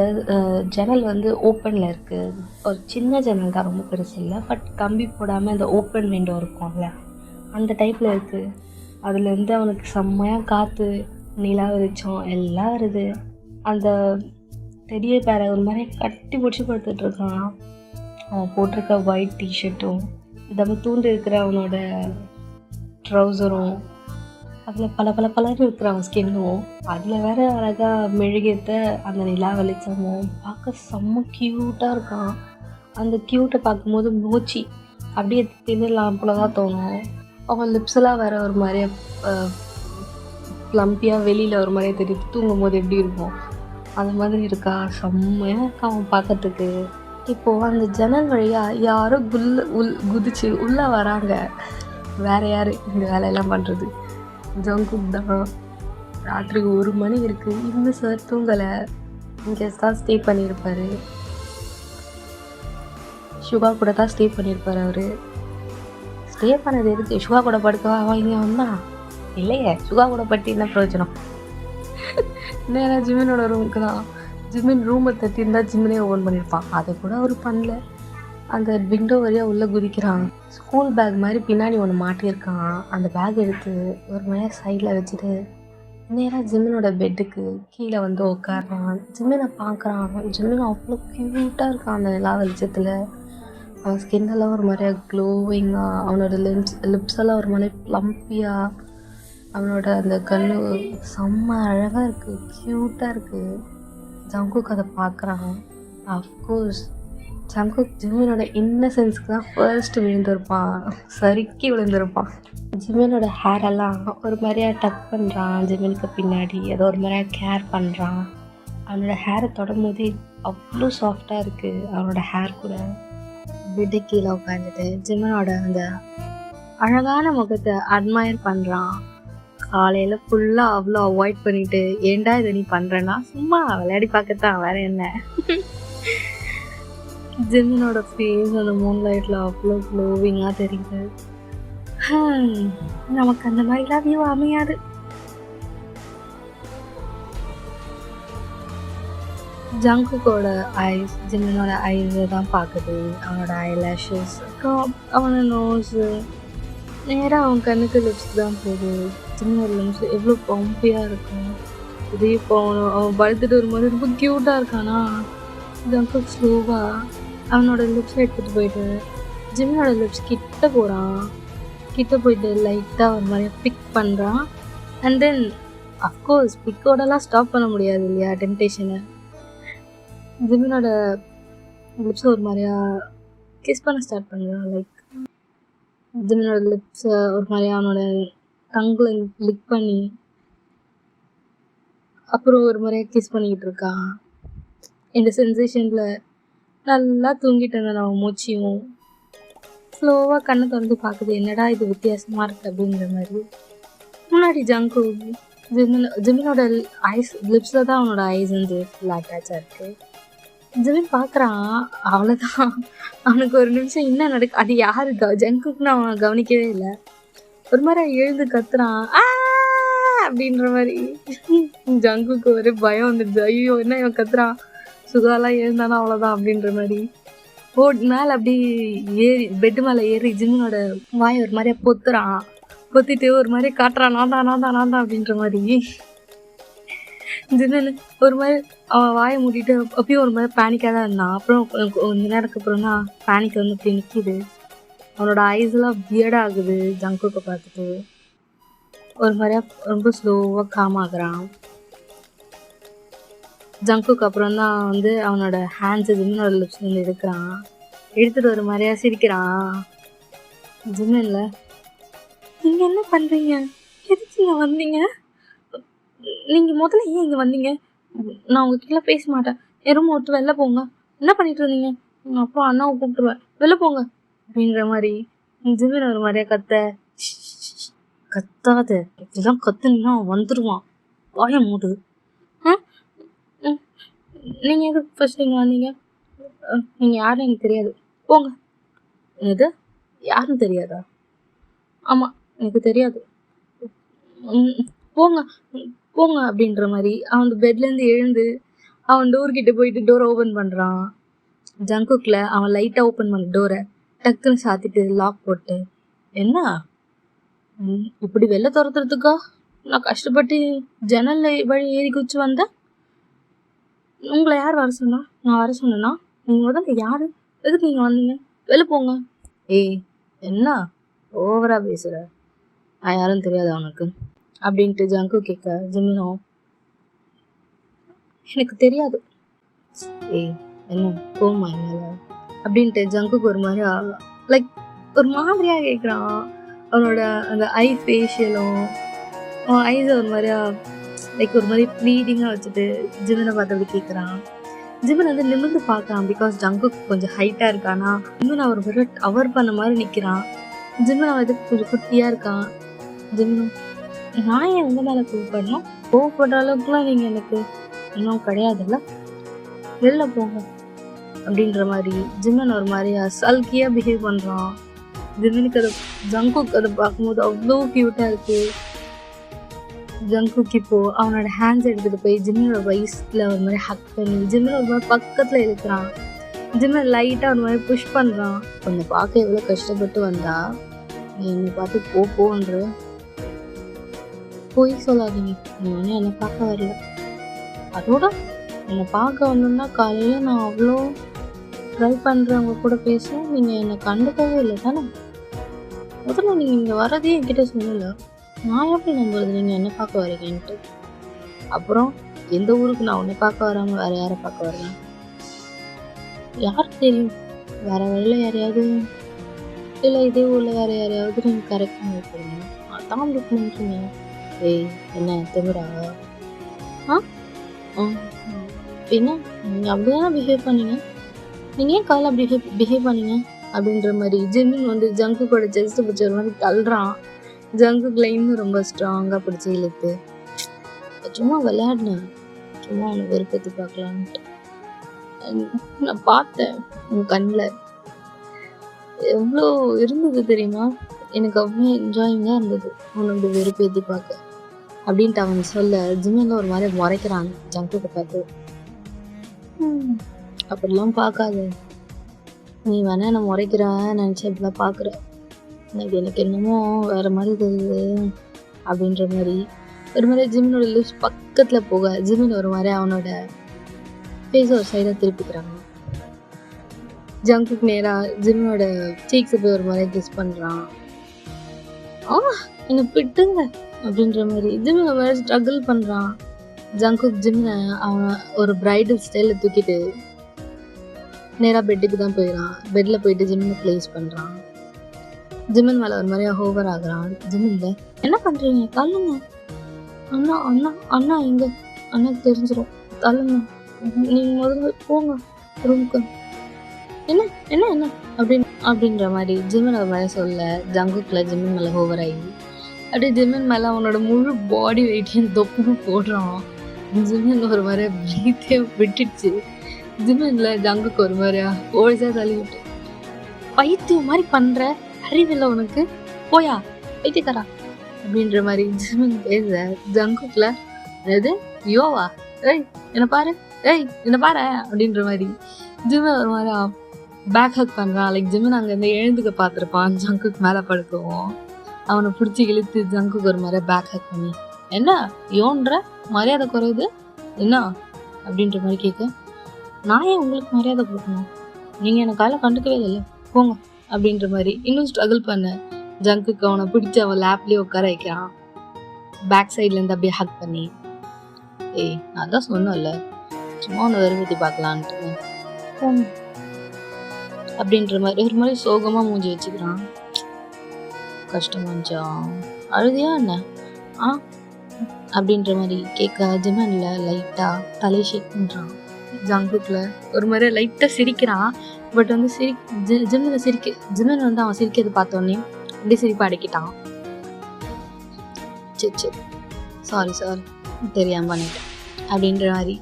ஜன்னல் வந்து ஓப்பனில் இருக்குது. ஒரு சின்ன ஜன்னல் தான், ரொம்ப பெருசு இல்லை. பட் கம்பி போடாமல் அந்த ஓப்பன் விண்டோ இருக்கும்ல, அந்த டைப்பில் இருக்குது. அதுலேருந்து அவனுக்கு செம்மையாக காற்று, நிலா வெளிச்சம் எல்லாம் வருது. அந்த பெரிய பேரை ஒரு மாதிரி கட்டி பிடிச்சி படுத்துட்ருக்கான். அவன் போட்டிருக்க ஒயிட் டிஷர்ட்டும் தம்ம தூண்டு இருக்கிற அவனோட ட்ரௌசரும், அதில் பல இருக்கிற அவன் ஸ்கின்னும், அதில் வேற அழகாக மெழுகேற்ற அந்த நிலா வெளிச்சமும் பார்க்க செம்ம க்யூட்டாக இருக்கான். அந்த க்யூட்டை பார்க்கும்போது மூச்சு அப்படியே தின்னலாம் போல தான் தோணும். அவன் லிப்ஸெல்லாம் வேறு ஒரு மாதிரியே ப்ளம்பியாக வெளியில் ஒரு மாதிரியே தெரியுது. தூங்கும் போது எப்படி இருக்கும் அந்த மாதிரி இருக்கா. செம்மையாக இருக்கா அவன் பார்க்கறதுக்கு. இப்போது அந்த ஜன்னல் வழியாக யாரோ குதிச்சு உள்ளே வராங்க. வேறு யார் இந்த வேலையெல்லாம் பண்ணுறது? ஜங்குக் தான். ராத்திரி 1 மணி இருக்குது. இன்னும் சார் தூங்கலை. இங்கே தான் ஸ்டே பண்ணியிருப்பார். சுகா கூட தான் ஸ்டே பண்ணியிருப்பார் அவர். ஸ்டே பண்ணது எதுக்கு? சுகா கூட படுக்கவா அவன் இங்கே வந்தான்? இல்லையே, சுகா கூட பட்டு என்ன பிரயோஜனம்? நேராக ஜிமினோட ரூமுக்கு தான். ஜிமின் ரூமை தட்டியிருந்தால் ஜிமினே ஓப்பன் பண்ணியிருப்பான். அதை கூட அவர் பண்ணல. அந்த விண்டோ வழியாக உள்ளே குதிக்கிறான். ஸ்கூல் பேக் மாதிரி பின்னாடி ஒன்று மாட்டியிருக்கான். அந்த பேக் எடுத்து ஒரு மாதிரி சைடில் வச்சுட்டு நேராக ஜிமினோட பெட்டுக்கு கீழே வந்து உட்காடுறான். ஜிமினை பார்க்குறான். ஜிமின் அவ்வளோ க்யூட்டாக இருக்கான் அந்த நிலா வெளிச்சத்தில். அவன் ஸ்கின்னெல்லாம் ஒரு மாதிரியா க்ளோவிங்காக, அவனோட லிப்ஸ் எல்லாம் ஒரு மாதிரி ப்ளம்பியாக, அவனோட அந்த கண்ணு செம்ம அழகாக இருக்குது, க்யூட்டாக இருக்குது. ஜங்குக் அதை பார்க்குறான். அஃப்கோர்ஸ் ஜங்குக் ஜிமினோட இன்னசென்ஸ்க்கு தான் ஃபர்ஸ்ட் விழுந்திருப்பான், சறுக்கி விழுந்திருப்பான். ஜிமினோட ஹேரெல்லாம் ஒரு மாதிரியா டக் பண்ணுறான். ஜிமினுக்கு பின்னாடி ஏதோ ஒரு மாதிரியா கேர் பண்ணுறான். அவனோட ஹேரை தொடும் போதே அவ்வளோ சாஃப்டாக இருக்குது அவனோட ஹேர் கூட. பெட்டு கீழே உட்காந்துட்டு ஜிமினோட அந்த அழகான முகத்தை அட்மையர் பண்ணுறான். காலையில் ஃபுல்லாக அவ்வளோ அவாய்ட் பண்ணிட்டு ஏன்டா இதை நீ பண்ணுறேன்னா சும்மா விளையாடி பார்க்கத்தான் வேற என்ன. ஜிமினோட ஃபேஸ் அந்த மூன் லைட்டில் அவ்வளோ க்ளோவிங்காக தெரியுது. நமக்கு அந்த மாதிரிலாம் வியூ அமையாது. ஜங்குக்கோட ஐஸ் ஜிமினோட ஐஸை தான் பார்க்குது, அவனோட ஐலாஷஸ், அப்புறம் அவனோட நோஸு, நேராக அவன் கண்ணுக்கு லிப்ஸ் தான் போகுது. ஜிமினோட லிப்ஸ் எவ்வளோ பம்பியாக இருக்கும். இதே இப்போ அவன் படுத்துட்டு ஒரு மாதிரி ரொம்ப க்யூட்டாக இருக்கானா. ஜங்கு ஸ்லோவாக அவனோட லிப்ஸை எடுத்துகிட்டு போயிட்டு ஜிமினோட லிப்ஸ் கிட்ட போகிறான். கிட்ட போயிட்டு லைட்டாக ஒரு மாதிரி பிக் பண்ணுறான். அண்ட் தென் அஃப்கோர்ஸ் பிக்கோடலாம் ஸ்டாப் பண்ண முடியாது இல்லையா டெம்டேஷனை. ஜிமினோட லிப்ஸை ஒரு மாதிரியா கிஸ் பண்ண ஸ்டார்ட் பண்ணுறான். லைக் ஜிமினோட லிப்ஸை ஒரு மாதிரியா அவனோட டங்கில் லிக் பண்ணி அப்புறம் ஒரு மாதிரியா கிஸ் பண்ணிக்கிட்டு இருக்கான். இந்த சென்சேஷனில் நல்லா தூங்கிட்டு இருந்தேன். அவன் மூச்சியும் ஸ்லோவாக கண்ணை திறந்து பார்க்குது, என்னடா இது வித்தியாசமாக இருக்குது அப்படிங்கிற மாதிரி. முன்னாடி ஜங்கு ஜிமினோட ஐஸ் லிப்ஸில் தான் அவனோட ஐஸ் வந்து ஃபுல்லாக அட்டாச்சாக இருக்குது. ஜிமின் பார்க்குறான், அவ்வளோதான். அவனுக்கு ஒரு நிமிஷம் என்ன நடக்கு, அது யாரு ஜங்குக்குன்னு அவன் கவனிக்கவே இல்லை. ஒரு மாதிரி எழுந்து கத்துறான் அப்படின்ற மாதிரி. ஜங்குக்கு ஒரு பயம் வந்துடுது, ஐயோ என்ன இவன் கத்துறான், சுகாலாம் எழுந்தானா அவ்வளோதான் அப்படின்ற மாதிரி. மேலே அப்படி ஏறி பெட்டு மேலே ஏறி ஜிமினோட வாயை ஒரு மாதிரியா பொத்திட்டு ஒரு மாதிரி காட்டுறான், நான் தான் அப்படின்ற மாதிரி. ஜிமின் ஒரு மாதிரி அவன் வாயை மூடிட்டு அப்பயும் ஒரு மாதிரி பேனிக்காக தான் இருந்தான். அப்புறம் கொஞ்ச நேரத்துக்கு அப்புறம் தான் பேனிக் வந்து அப்படி நிற்கிது. அவனோட ஐஸ்லாம் வியர்ட் ஆகுது. ஜங்குக்கை பார்த்துட்டு ஒரு மாதிரியா ரொம்ப ஸ்லோவாக காம் ஆகுறான். ஜங்குக்கு அப்புறம் தான் வந்து அவனோட ஹேண்ட்ஸு ஜிமினோட லிப்ஸ் வந்து எடுத்துட்டு ஒரு மாதிரியா சிரிக்கிறான். ஜிமின்ல, நீங்கள் என்ன பண்ணுறீங்க, எதுக்கு இங்கே வந்தீங்க, நீங்கள் முதல்ல ஏன் இங்கே வந்தீங்க, நான் உங்ககிட்ட பேச மாட்டேன், எறும்பு விட்டு வெளில போங்க, என்ன பண்ணிட்டு இருந்தீங்க, அப்புறம் அண்ணாவை கூப்பிட்டுருவேன், வெளில போங்க அப்படின்ற மாதிரி. ஜிமின் ஒரு மாதிரியா கத்தாத, இப்படிலாம் கத்துனீங்கன்னா அவன் வந்துடுவான், வாய மூடு. நீங்கள் எதுக்கு ஃபர்ஸ்ட் இங்கே வந்தீங்க, நீங்கள் யாரும் எனக்கு தெரியாது, போங்க. இது யாரும் தெரியாதா, ஆமாம் எனக்கு தெரியாது, போங்க போங்க அப்படின்ற மாதிரி. அவன் பெட்லேருந்து எழுந்து அவன் டோர்கிட்ட போயிட்டு டோரை ஓப்பன் பண்ணுறான். ஜங்குக்கில் அவன் லைட்டாக ஓப்பன் பண்ண டோரை டக்குன்னு சாத்திட்டு லாக் போட்டு, என்ன இப்படி வெளில துரத்துறதுக்கா நான் கஷ்டப்பட்டு ஜன்னலில் வழி ஏறி குச்சி வந்தேன், உங்களை யார் வர சொன்னா, நான் வர சொன்னேன்னா, நீங்கள் முதல்ல யார், எதுக்கு நீங்கள் வந்தீங்க, வெளில போங்க. ஏய் என்ன ஓவராக பேசுகிற, நான் யாரும் தெரியாது அவனுக்கு அப்படின்ட்டு ஜங்கு கேட்க, ஜிமினோ எனக்கு தெரியாது. ஏய் என்ன போமா மேலே அப்படின்ட்டு ஜங்குக்கு ஒரு மாதிரியா லைக் ஒரு மாதிரியாக கேட்குறான். அவனோட அந்த ஐ ஃபேஷியலும் அவன் ஐஸை ஒரு மாதிரியா லைக் ஒரு மாதிரி ப்ளீடிங்காக வச்சுட்டு ஜிமினை பார்த்து அப்படி கேட்குறான். ஜிமின் வந்து நிமிர்ந்து பார்க்குறான், பிகாஸ் ஜங்குக்கு கொஞ்சம் ஹைட்டாக இருக்கானா. ஜிமின் அவர் ஒரு அவர் பண்ண மாதிரி நிற்கிறான். ஜிமின் அவன் இதுக்கு கொஞ்சம் குட்டியாக இருக்கான். ஜிமினும், நான் ஏன் உங்கள் மேலே கோவப்படணும், கோவப்படுற அளவுக்குலாம் நீங்கள் எனக்கு இன்னும் கிடையாதுல்ல, வெளில போங்க அப்படின்ற மாதிரி. ஜிமின் ஒரு மாதிரியா சல்கியாக பிஹேவ் பண்ணுறான். ஜிமினுக்கு அதை ஜங்குக்கு அதை பார்க்கும்போது அவ்வளோ க்யூட்டாக இருக்குது. ஜங்குக்கு இப்போ அவனோட ஹேண்ட்ஸ் எடுத்துகிட்டு போய் ஜிமினோட வயசில் ஒரு மாதிரி ஹக் பண்ணி ஜிமின் ஒரு மாதிரி பக்கத்தில் இழுக்கிறான். ஜிமின் லைட்டாக ஒரு மாதிரி புஷ் பண்ணுறான். கொஞ்சம் பார்க்க எவ்வளோ கஷ்டப்பட்டு வந்தா, நீ என்னை பார்த்து போன்ற போய் சொல்லாதீங்க, நீ ஒன்றும் என்னை பார்க்க வரல, அதோட என்னை பார்க்க வந்தோம்னா காலையில் நான் அவ்வளோ ட்ரை பண்ணுறவங்க கூட பேசுவேன், நீங்கள் என்னை கண்டுக்கவே இல்லை தானே, முதல்ல நீங்கள் இங்கே வரதே என்கிட்ட சொல்லலை, நான் எப்படி நம்புறது நீங்கள் என்ன பார்க்க வரீங்கன்ட்டு. அப்புறம் எந்த ஊருக்கு நான் உன்னை பார்க்க வராமல் வேறு யாரை பார்க்க வரேன், யாருக்கு தெரியும், வேறு வழியில் யாரையாவது இல்லை இதே ஊரில் வேறு யாரையாவது நீங்கள் கரெக்ட் பண்ணி வைக்கிறீங்க, அதான் அப்படி பண்ணிக்கிறீங்க. ஏய் என்ன திமிரா, பின்ன நீங்கள் அப்படி தானே பிஹேவ் பண்ணீங்க, நீங்கள் ஏன் காலைல அப்படி பிஹேவ் பண்ணீங்க, அப்படின்ற மாதிரி ஜிமின் வந்து ஜங்குக்கோட செஸ்ட் பிடிச்ச ஒரு மாதிரி தள்ளுறான். ஜங்குக்குல இன்னும் ரொம்ப ஸ்ட்ராங்காக பிடிச்சி இழுத்து சும்மா விளையாடினேன், சும்மா அவனை வெறுப்பேற்றி பார்க்கலான்ட்டு. நான் பார்த்தேன் உன் கண்ணில் எவ்வளோ இருந்தது தெரியுமா, எனக்கு அவ்வளோ என்ஜாயிங்காக இருந்தது உன்னோட வெறுப்பேற்றி பார்க்க அப்படின்ட்டு அவன் சொல்ல ஜிமின்ல ஒரு மாதிரி முறைக்கிறான் ஜங்குக்கு பார்த்து. அப்படிலாம் பார்க்காத, நீ வேணா என்ன முறைக்கிற நினச்சி அப்படிலாம் பார்க்குற, எனக்கு என்னமோ வேற மாதிரி தெரியுது அப்படின்ற மாதிரி ஒரு மாதிரி ஜிமினோட லிப்ஸ் பக்கத்தில் போக ஜிமின் ஒரு மாதிரி அவனோட ஃபேஸ் ஒரு சைடாக திருப்பிக்கிறாங்க. ஜங்குக்கு நேராக ஜிமினோட சீக்ஸை போய் ஒரு மாதிரி கிஸ் பண்ணுறான். என்னை பிட்டுங்க அப்படின்ற மாதிரி ஜிமின் ஒரு மாதிரி ஸ்ட்ரகிள் பண்ணுறான். ஜங்குக் ஜிம்னை அவனை ஒரு பிரைடல் ஸ்டைலில் தூக்கிட்டு நேராக பெட்டுக்கு தான் போயிடறான். பெட்டில் போயிட்டு ஜிம்மினை ப்ளேஸ் பண்ணுறான். ஜிமின் மேலே ஒரு மாதிரியா ஹோவர் ஆகுறான். ஜிமின்ல என்ன பண்ணுறீங்க, தள்ளுங்க அண்ணா அண்ணா அண்ணா எங்கே, அண்ணாக்கு தெரிஞ்சிடும், தள்ளுங்க, நீங்கள் முதல்ல போங்க ரூமுக்கு, என்ன என்ன என்ன அப்படின்ற மாதிரி ஜிமின் ஒரு மாதிரி சொல்ல ஜங்குக்கில் ஜிமின் மேலே ஹோவர் ஆகி அப்படியே ஜிமின் மேலே அவனோட முழு பாடி வெயிட்டையும் தொப்புன்னு போடுறான். ஜிமின் ஒரு மாதிரி பிரீத்தே விட்டுடுச்சு. ஜிமின்ல ஜங்குக்கு ஒரு மாதிரியா ஓழிசா தள்ளி விட்டு, பைத்தியம் மாதிரி பண்ணுற, அறிவில்லை உனக்கு, போயா பைத்தியக்காரா அப்படின்ற மாதிரி ஜிமின் பேச ஜங்குக்குல அதாவது யோவா ஏய் என்ன பாரு, ஏய் என்ன பாரு அப்படின்ற மாதிரி ஜிமின் ஒரு மாதிரி பேக் ஹக் பண்ணுறான். லைக் ஜிமின் அங்கேருந்து எழுந்துக்க பார்த்துருப்பான். ஜங்குக்கு மேலே படுக்கவும் அவனை பிடிச்சி இழுத்து ஜங்குக்கு ஒரு மாதிரி பேக் ஹக் பண்ணி, என்ன யோன்ற மரியாதை குறையுது என்ன அப்படின்ற மாதிரி கேட்க, நான் ஏன் உங்களுக்கு மரியாதை கொடுக்கணும், நீங்கள் எனக்கு காலை கண்டுக்கவே இல்லை, போங்க அப்படின்ற மாதிரி இன்னும் ஸ்ட்ரகிள் பண்ண ஜங்குக்கு அவனை பிடிச்சி அவன் லேப்லேயே உட்கார வைக்கிறான். பேக் சைட்லேருந்து அப்படியே ஹக் பண்ணி, ஏய் நான் தான் சொன்னேன்ல சும்மா அவனை வெறுமதி பார்க்கலான்ட்டு போங்க அப்படின்ற மாதிரி ஒரு மாதிரி சோகமாக மூஞ்சி வச்சுக்கிறான். கஷ்டமாச்சா, அழுதியா என்ன அப்படின்ற மாதிரி கேட்க ஜிமின்ல லைட்டாக தலை ஷேக் பண்ணுறான். ஜங்குக்கில் ஒரு மாதிரி லைட்டாக சிரிக்கிறான். பட் வந்து ஜிமின் வந்து அவன் சிரிக்கிறது பார்த்தோன்னே அப்படியே சிரிப்பை அடக்கிட்டான். சரி சாரி தெரியாமல் பண்ணிட்டேன் அப்படின்ற மாதிரி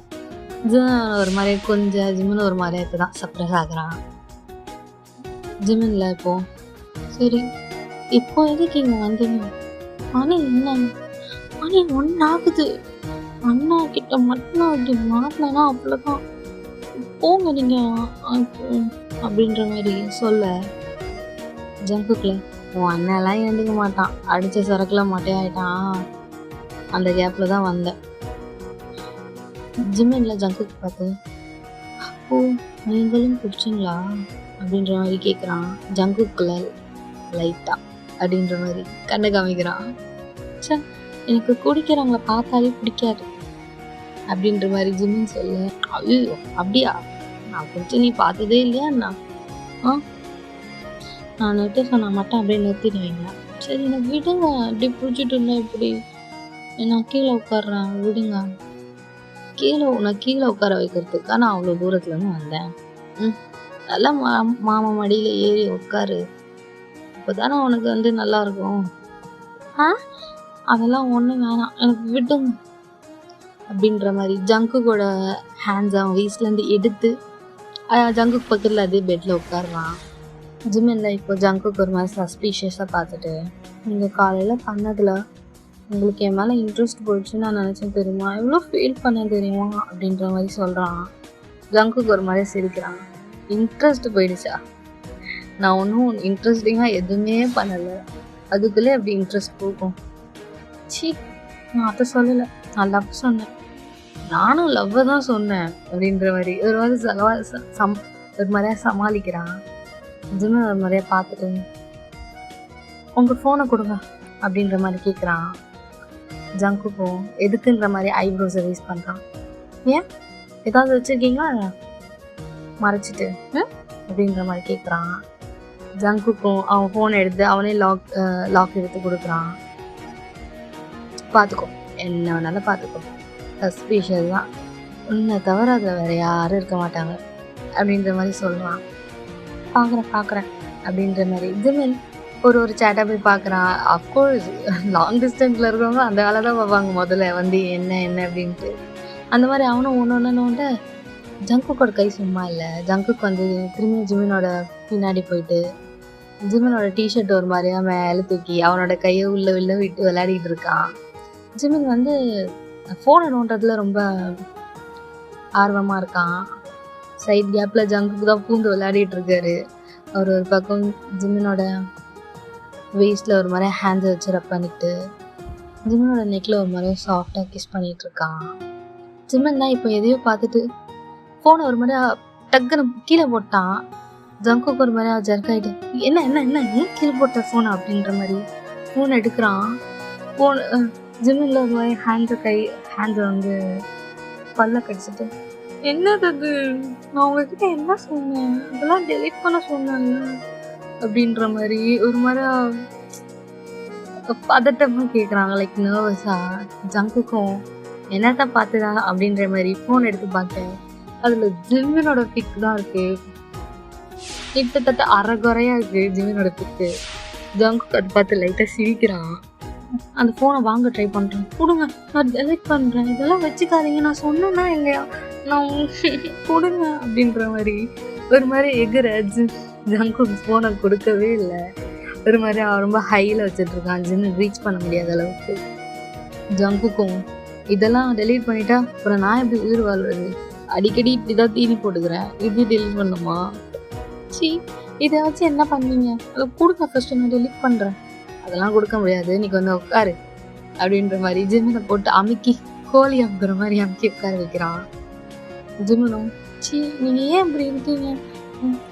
ஒரு மாதிரி கொஞ்சம் ஜிமின் ஒரு மாதிரி இப்போ தான் சப்ரஸ் ஆகுறான். ஜிமின்ல இப்போ சரி இப்போ எதுக்கு இங்கே வந்தீங்க, ஆனால் என்ன ஆனால் ஒன்றாகுது, அண்ணா கிட்ட மட்டும் அப்படி மாட்டினா அவ்வளோதான், போங்க நீங்கள் அப்படின்ற மாதிரி சொல்ல ஜங்குக்கில் உன் அண்ணெல்லாம் எழுந்துக்க மாட்டான், அடித்த சரக்குலாம் மட்டையாயிட்டான், அந்த கேப்பில் தான் வந்தேன். ஜிமின்ல ஜங்குக்கு பார்த்து, ஓ நீங்களும் குடிச்சிங்களா அப்படின்ற மாதிரி கேட்குறான். ஜங்குக்குள்ள லைட்டாக அப்படின்ற மாதிரி கண்ணை காமிக்கிறான். சே எனக்கு குடிக்கிறவங்கள பார்த்தாலே பிடிக்காது அப்படின்ற மாதிரி ஜிமின் சொல்ல, ஐயோ அப்படியா, நான் குடிச்சு நீ பார்த்ததே இல்லையா அண்ணா, நான் நட்டு சொன்ன மட்டும் அப்படியே நிறுத்திடுவீங்க, சரி எனக்கு விடுங்க, அப்படி பிடிச்சிட்டு இருந்தா இப்படி நான் கீழே உட்காடுறேன் விடுங்க, நான் கீழே உட்கார வைக்கிறதுக்காக நான் அவ்வளோ தூரத்துலேருந்து வந்தேன், நல்லா மாமா மடியில் ஏறி உட்காரு, இப்போ தானே உனக்கு வந்து நல்லாயிருக்கும், அதெல்லாம் ஒன்றும் வேணாம் எனக்கு விடுங்க அப்படின்ற மாதிரி ஜங்குக்கோட ஹேண்ட்ஸ் அவன் வீஸ்லேருந்து எடுத்து ஜங்குக்கு பக்கத்தில் அதே பெட்டில் உட்காடுறான். ஜிமின்ல இப்போ ஜங்குக்கு ஒரு மாதிரி சஸ்பீஷியஸாக பார்த்துட்டு, நீங்கள் காலையில் பண்ணதில் உங்களுக்கு என் மேலே இன்ட்ரெஸ்ட் போயிடுச்சுன்னு நான் நினச்சேன் தெரியுமா, எவ்வளோ ஃபீல் பண்ண தெரியுமா அப்படின்ற மாதிரி சொல்கிறான். ஜங்குக்கு ஒரு மாதிரி சிரிக்கிறான். இன்ட்ரெஸ்ட் போயிடுச்சா, நான் ஒன்றும் இன்ட்ரெஸ்டிங்காக எதுவுமே பண்ணலை, அதுக்குள்ளே எப்படி இன்ட்ரெஸ்ட் போகும், சி நான் அதை சொல்லலை, நான் லவ் சொன்னேன், நானும் லவ்வை தான் சொன்னேன் அப்படின்ற மாதிரி ஒரு மாதிரி ஒரு மாதிரியா சமாளிக்கிறான். ஜிமின் ஒரு மாதிரியா பார்த்துட்டு, உங்கள் ஃபோனை கொடுங்க அப்படின்ற மாதிரி கேட்குறான். ஜங்குக்கும் எதுக்குன்ற மாதிரி ஐப்ரோஸை வேஸ்ட் பண்ணுறான். ஏன் ஏதாவது வச்சுருக்கீங்களா மறைச்சிட்டு அப்படின்ற மாதிரி கேட்குறான். ஜங்குக்கும் அவன் ஃபோனை எடுத்து அவனே லாக் எடுத்து கொடுக்குறான். பார்த்துக்கோ, என்ன வேணாலும் பார்த்துக்கோ, சஸ்பீஷியஸ் தான், உன்னை தவிர அதில் வேறு யாரும் இருக்க மாட்டாங்க அப்படின்ற மாதிரி சொல்கிறான். பார்க்குறேன் அப்படின்ற மாதிரி. ஜிமின் ஒரு சேட்டாக போய் பார்க்குறான். அஃப்கோர்ஸ் லாங் டிஸ்டன்ஸில் இருக்கிறவங்க அந்த வேலை தான் பார்ப்பாங்க முதல்ல வந்து என்ன அப்படின்ட்டு. அந்த மாதிரி அவனும் ஒன்று ஜங்குக்கோட கை சும்மா இல்லை. ஜங்குக்கு வந்து திரும்பி ஜிமினோட பின்னாடி போயிட்டு ஜிமினோட டிஷர்ட் ஒரு மாதிரியா மேலே தூக்கி அவனோட கையை உள்ள விட்டு விளையாடிட்டு இருக்கான். ஜிமின் வந்து ஃபோனை நோண்டுறதுல ரொம்ப ஆர்வமாக இருக்கான். சைட் கேப்பில் ஜங்குக்கு தான் பூந்து விளையாடிட்டு இருக்காரு. அவர் ஒரு பக்கம் ஜிமினோட வேஸ்டில் ஒரு மாதிரி ஹேண்ட்ஸை வச்சு ரப் பண்ணிட்டு ஜிமினோட நெக்கில் ஒரு மாதிரி சாஃப்டாக கிஸ் பண்ணிகிட்டு இருக்கான். ஜிமின் தான் இப்போ எதையோ பார்த்துட்டு ஃபோனை ஒரு மாதிரி டக்குன்னு கீழே போட்டான். ஜங்குக்கு ஒரு மாதிரி ஜர்க்காயிட்டு என்ன என்ன என்ன ஏன் கீழே போட்ட ஃபோனை அப்படின்ற மாதிரி ஃபோன் எடுக்கிறான். ஃபோன் ஜிமின்ல ஒரு மாதிரி ஹேண்ட்ஸை வந்து பல்ல கடிச்சிட்டு என்னது அது, நான் உங்ககிட்ட என்ன சொன்னேன், அதெல்லாம் டெலீட் பண்ண சொன்னேன் அப்படின்ற மாதிரி ஒரு மாதிரி பதட்டமாக கேட்குறாங்க. லைக் நர்வஸாக. ஜங்குக்கும் என்னத்தான் பார்த்துதா அப்படின்ற மாதிரி ஃபோன் எடுத்து பார்த்தேன். அதில் ஜிமினோட பிக் தான் இருக்குது. கிட்டத்தட்ட அரைகுறையாக இருக்குது ஜிமினோட பிக்கு. ஜங்குக்கு அதை பார்த்து லைட்டாக சிரிக்கிறான். அந்த ஃபோனை வாங்க ட்ரை பண்ணுறேன். கொடுங்க, நான் டெலீட் பண்ணுறேன், இதெல்லாம் வச்சுக்காதீங்க, நான் சொன்னேன்னா இல்லையா, நான் கொடுங்க அப்படின்ற மாதிரி ஒரு மாதிரி எகிற ஜங்குக்கு ஃபோனை கொடுக்கவே இல்லை. ஒரு மாதிரி அவன் ரொம்ப ஹையில் வச்சுட்ருக்கான். ஜிமின் ரீச் பண்ண முடியாத அளவுக்கு. ஜங்குக்கும் இதெல்லாம் டெலீட் பண்ணிட்டா அப்புறம் நான் எப்படி உயிர் வாழ்வது, அடிக்கடி இப்படி தான் தீனி போட்டுக்கிறேன், இப்படி டெலீட் பண்ணுமா, சி இதை வச்சு என்ன பண்ணீங்க, அதை கொடுக்க ஃபஸ்ட்டு நான் டெலீட் பண்ணுறேன். அதெல்லாம் கொடுக்க முடியாது, இன்னைக்கு வந்து உட்காரு அப்படின்ற மாதிரி ஜிமினை போட்டு அமுக்கி கோழி அமுக்கிற மாதிரி அமுக்கி உட்கார வைக்கிறான். ஜிமினும் சி நீங்கள் ஏன் இப்படி இருக்கீங்க,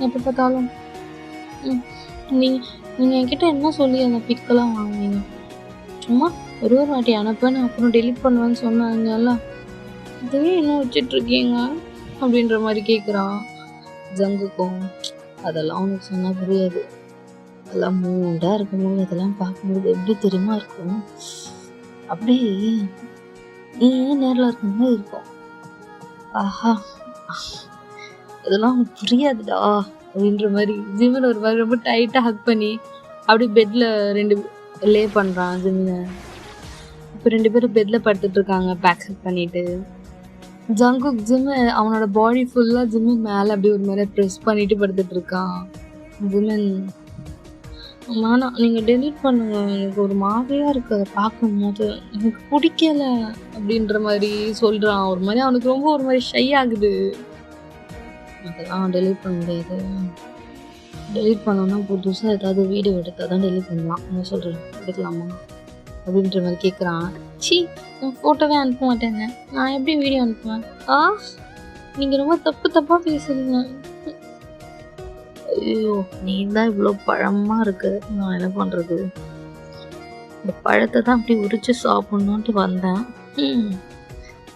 எப்போ பார்த்தாலும் நீங்கள் என்கிட்ட என்ன சொல்லி அந்த பிக்கெல்லாம் வாங்குவீங்க, சும்மா ஒரு வாட்டி அனுப்பேன்னு அப்புறம் டெலிட் பண்ணுவேன்னு சொன்னாங்கல்ல, இதே என்ன வச்சிட்ருக்கீங்க அப்படின்ற மாதிரி கேட்குறான். ஜங்குக்கும் அதெல்லாம் உனக்கு சொன்னால் புரியாது, அதெல்லாம் மூடாக இருக்கும்போது அதெல்லாம் பார்க்கும்போது எப்படி தெரியுமா இருக்கும், அப்படியே ஏன் நேரில் இருக்கும்போது இருக்கும், ஆஹா அதெல்லாம் புரியாதுடா அப்படின்ற மாதிரி. ஜிமின் ஒரு மாதிரி ரொம்ப டைட்டாக ஹக் பண்ணி அப்படியே பெட்டில் 2 லே பண்ணுறான் ஜிமினை. இப்போ 2 பேரும் பெட்டில் படுத்துட்டு இருக்காங்க பேக் ஹக் பண்ணிட்டு. ஜங்குக் ஜிமின் அவனோட பாடி ஃபுல்லாக ஜிமின் மேலே அப்படியே ஒரு மாதிரி ப்ரெஸ் பண்ணிட்டு படுத்துட்டு இருக்கான். ஜிமின் வேணாம் நீங்கள் டெலீட் பண்ணுங்க, எனக்கு ஒரு மாதிரியாக இருக்குது அதை பார்க்கும்போது, எனக்கு பிடிக்கல அப்படின்ற மாதிரி சொல்கிறான். ஒரு மாதிரி அவனுக்கு ரொம்ப ஒரு மாதிரி ஷை ஆகுது. அதெல்லாம் டெலீட் பண்ண முடியாது, டெலீட் பண்ணோன்னா புதுசாக ஏதாவது வீடியோ எடுத்தால் தான் டெலீட் பண்ணலாம், என்ன சொல்கிறேன், எடுக்கலாமா அப்படின்ற மாதிரி கேட்குறான். சி நான் ஃபோட்டோவே அனுப்ப மாட்டேங்க, நான் எப்படி வீடியோ அனுப்புவேன், நீங்கள் ரொம்ப தப்பாக பேசுறீங்க, ஐயோ நீ தான் இவ்வளோ பழமாக இருக்கு, நான் என்ன பண்ணுறது, இந்த பழத்தை தான் அப்படி உரிச்சு சாப்பிட்ணுன்ட்டு வந்தேன்,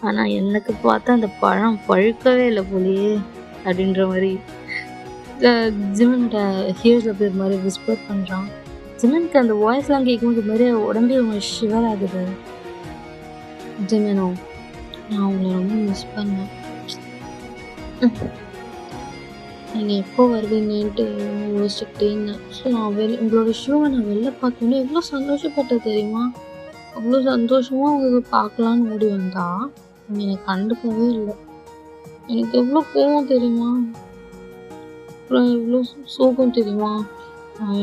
ஆனால் எனக்கு பார்த்தா அந்த பழம் பழுக்கவே இல்லை போலியே அப்படின்ற மாதிரி ஜிமினோட ஹியர்ஸில் போய் ஒரு மாதிரி விஸ்பர் பண்ணுறான். ஜிமினுக்கு அந்த வாய்ஸ்லாம் கேட்கும்போது இது மாதிரி உடம்பே ஒரு ஷிவர் ஆகுது. ஜிமினோ நான் உங்களை ரொம்ப மிஸ் பண்ணேன், நீங்கள் எப்போ வருவீங்கன்ட்டு யோசிச்சுக்கிட்டே இருந்தேன். ஸோ நான் உங்களோட ஷூவை நான் வெளில பார்த்தோன்னே எவ்வளோ சந்தோஷப்பட்டேன் தெரியுமா, அவ்வளோ சந்தோஷமாக உங்களுக்கு பார்க்கலான்னு ஓடி வந்தா நீங்கள் என்னை கண்டுக்கவே இல்லை, எனக்கு எவ்வளோ கோவம் தெரியுமா, அப்புறம் எவ்வளோ சோகம் தெரியுமா,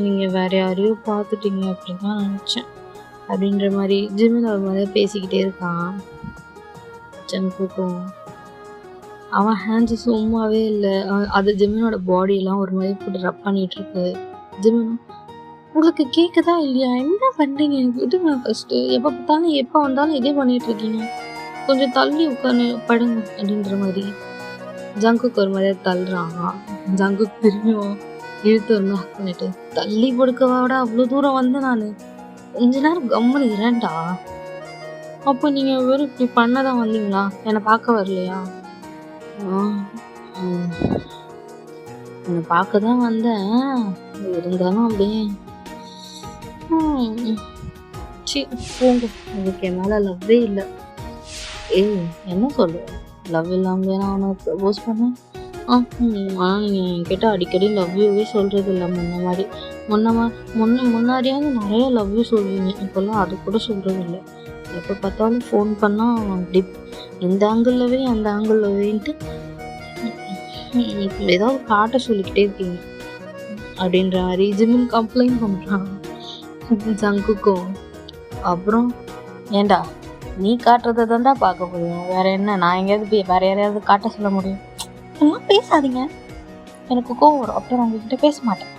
நீங்கள் வேறு யாரையோ பார்த்துட்டீங்க அப்படின்னு தான் நினச்சேன் அப்படின்ற மாதிரி ஜிமின் ஒரு மாதிரி பேசிக்கிட்டே இருக்கான். ஜங்குக்கும் அவன் ஹேண்ட்ஸு சும்மாவே இல்லை, அது ஜிமினோட பாடியெல்லாம் ஒரு மாதிரி போட்டு ரப் பண்ணிகிட்ருக்கு. ஜிமினும் உங்களுக்கு கேட்குதா இல்லையா, என்ன பண்ணுறீங்க, எனக்கு விடுங்க ஃபஸ்ட்டு, எப்போ பார்த்தாலும் எப்போ வந்தாலும் இதே பண்ணிகிட்ருக்கீங்க, கொஞ்சம் தள்ளி உட்காந்து படுங்க அப்படின்ற மாதிரி ஜங்குக்கு ஒரு மாதிரி தள்ளுறான். ஜங்குக்கு திரும்பியும் இழுத்து ஒரு மாதிரி பண்ணிட்டு தள்ளி படுக்கவாட அவ்வளோ தூரம் வந்து நான் கொஞ்ச நேரம் கம்முன்னு இரேன்டா, அப்போ நீங்கள் வெறும் இப்படி பண்ணதான் வந்தீங்களா, என்னை பார்க்க வரலையா, என்னை பார்க்க தான் வந்தேன், இருந்தாலும் அப்படியே சி போங்க, உங்களுக்கு என் மேலே லவ்வே இல்லை, என்ன சொல்லு, லவ் இல்லாமல் நான் அவனை ப்ரப்போஸ் பண்ணேன், நீ என்கிட்ட அடிக்கடி லவ் யூவே சொல்கிறது இல்லை முன்னாடியாவது நிறைய லவ் யூ சொல்லுவீங்க, இப்போல்லாம் அது கூட சொல்கிறது இல்லை. எப்போ பார்த்தாலும் ஃபோன் பண்ணால் அப்படி இந்த ஆங்கிள்லவே அந்த ஆங்கிள்லவேன்ட்டு ஏதாவது காட்ட சொல்லிக்கிட்டே இருக்கீங்க அப்படின்ற மாதிரி ஜிமின் கம்ப்ளைண்ட் பண்ணுறான் ஜங்குக்கும். அப்புறம் ஏண்டா நீ காட்டுறதை தான்டா பார்க்க முடியும், வேற என்ன நான் எங்கேயாவது வேற யாரையாவது காட்ட சொல்ல முடியும்? எல்லாம் பேசாதீங்க, எனக்கு கோவம் வரும், அப்புறம் நான் உங்ககிட்ட பேச மாட்டேன்.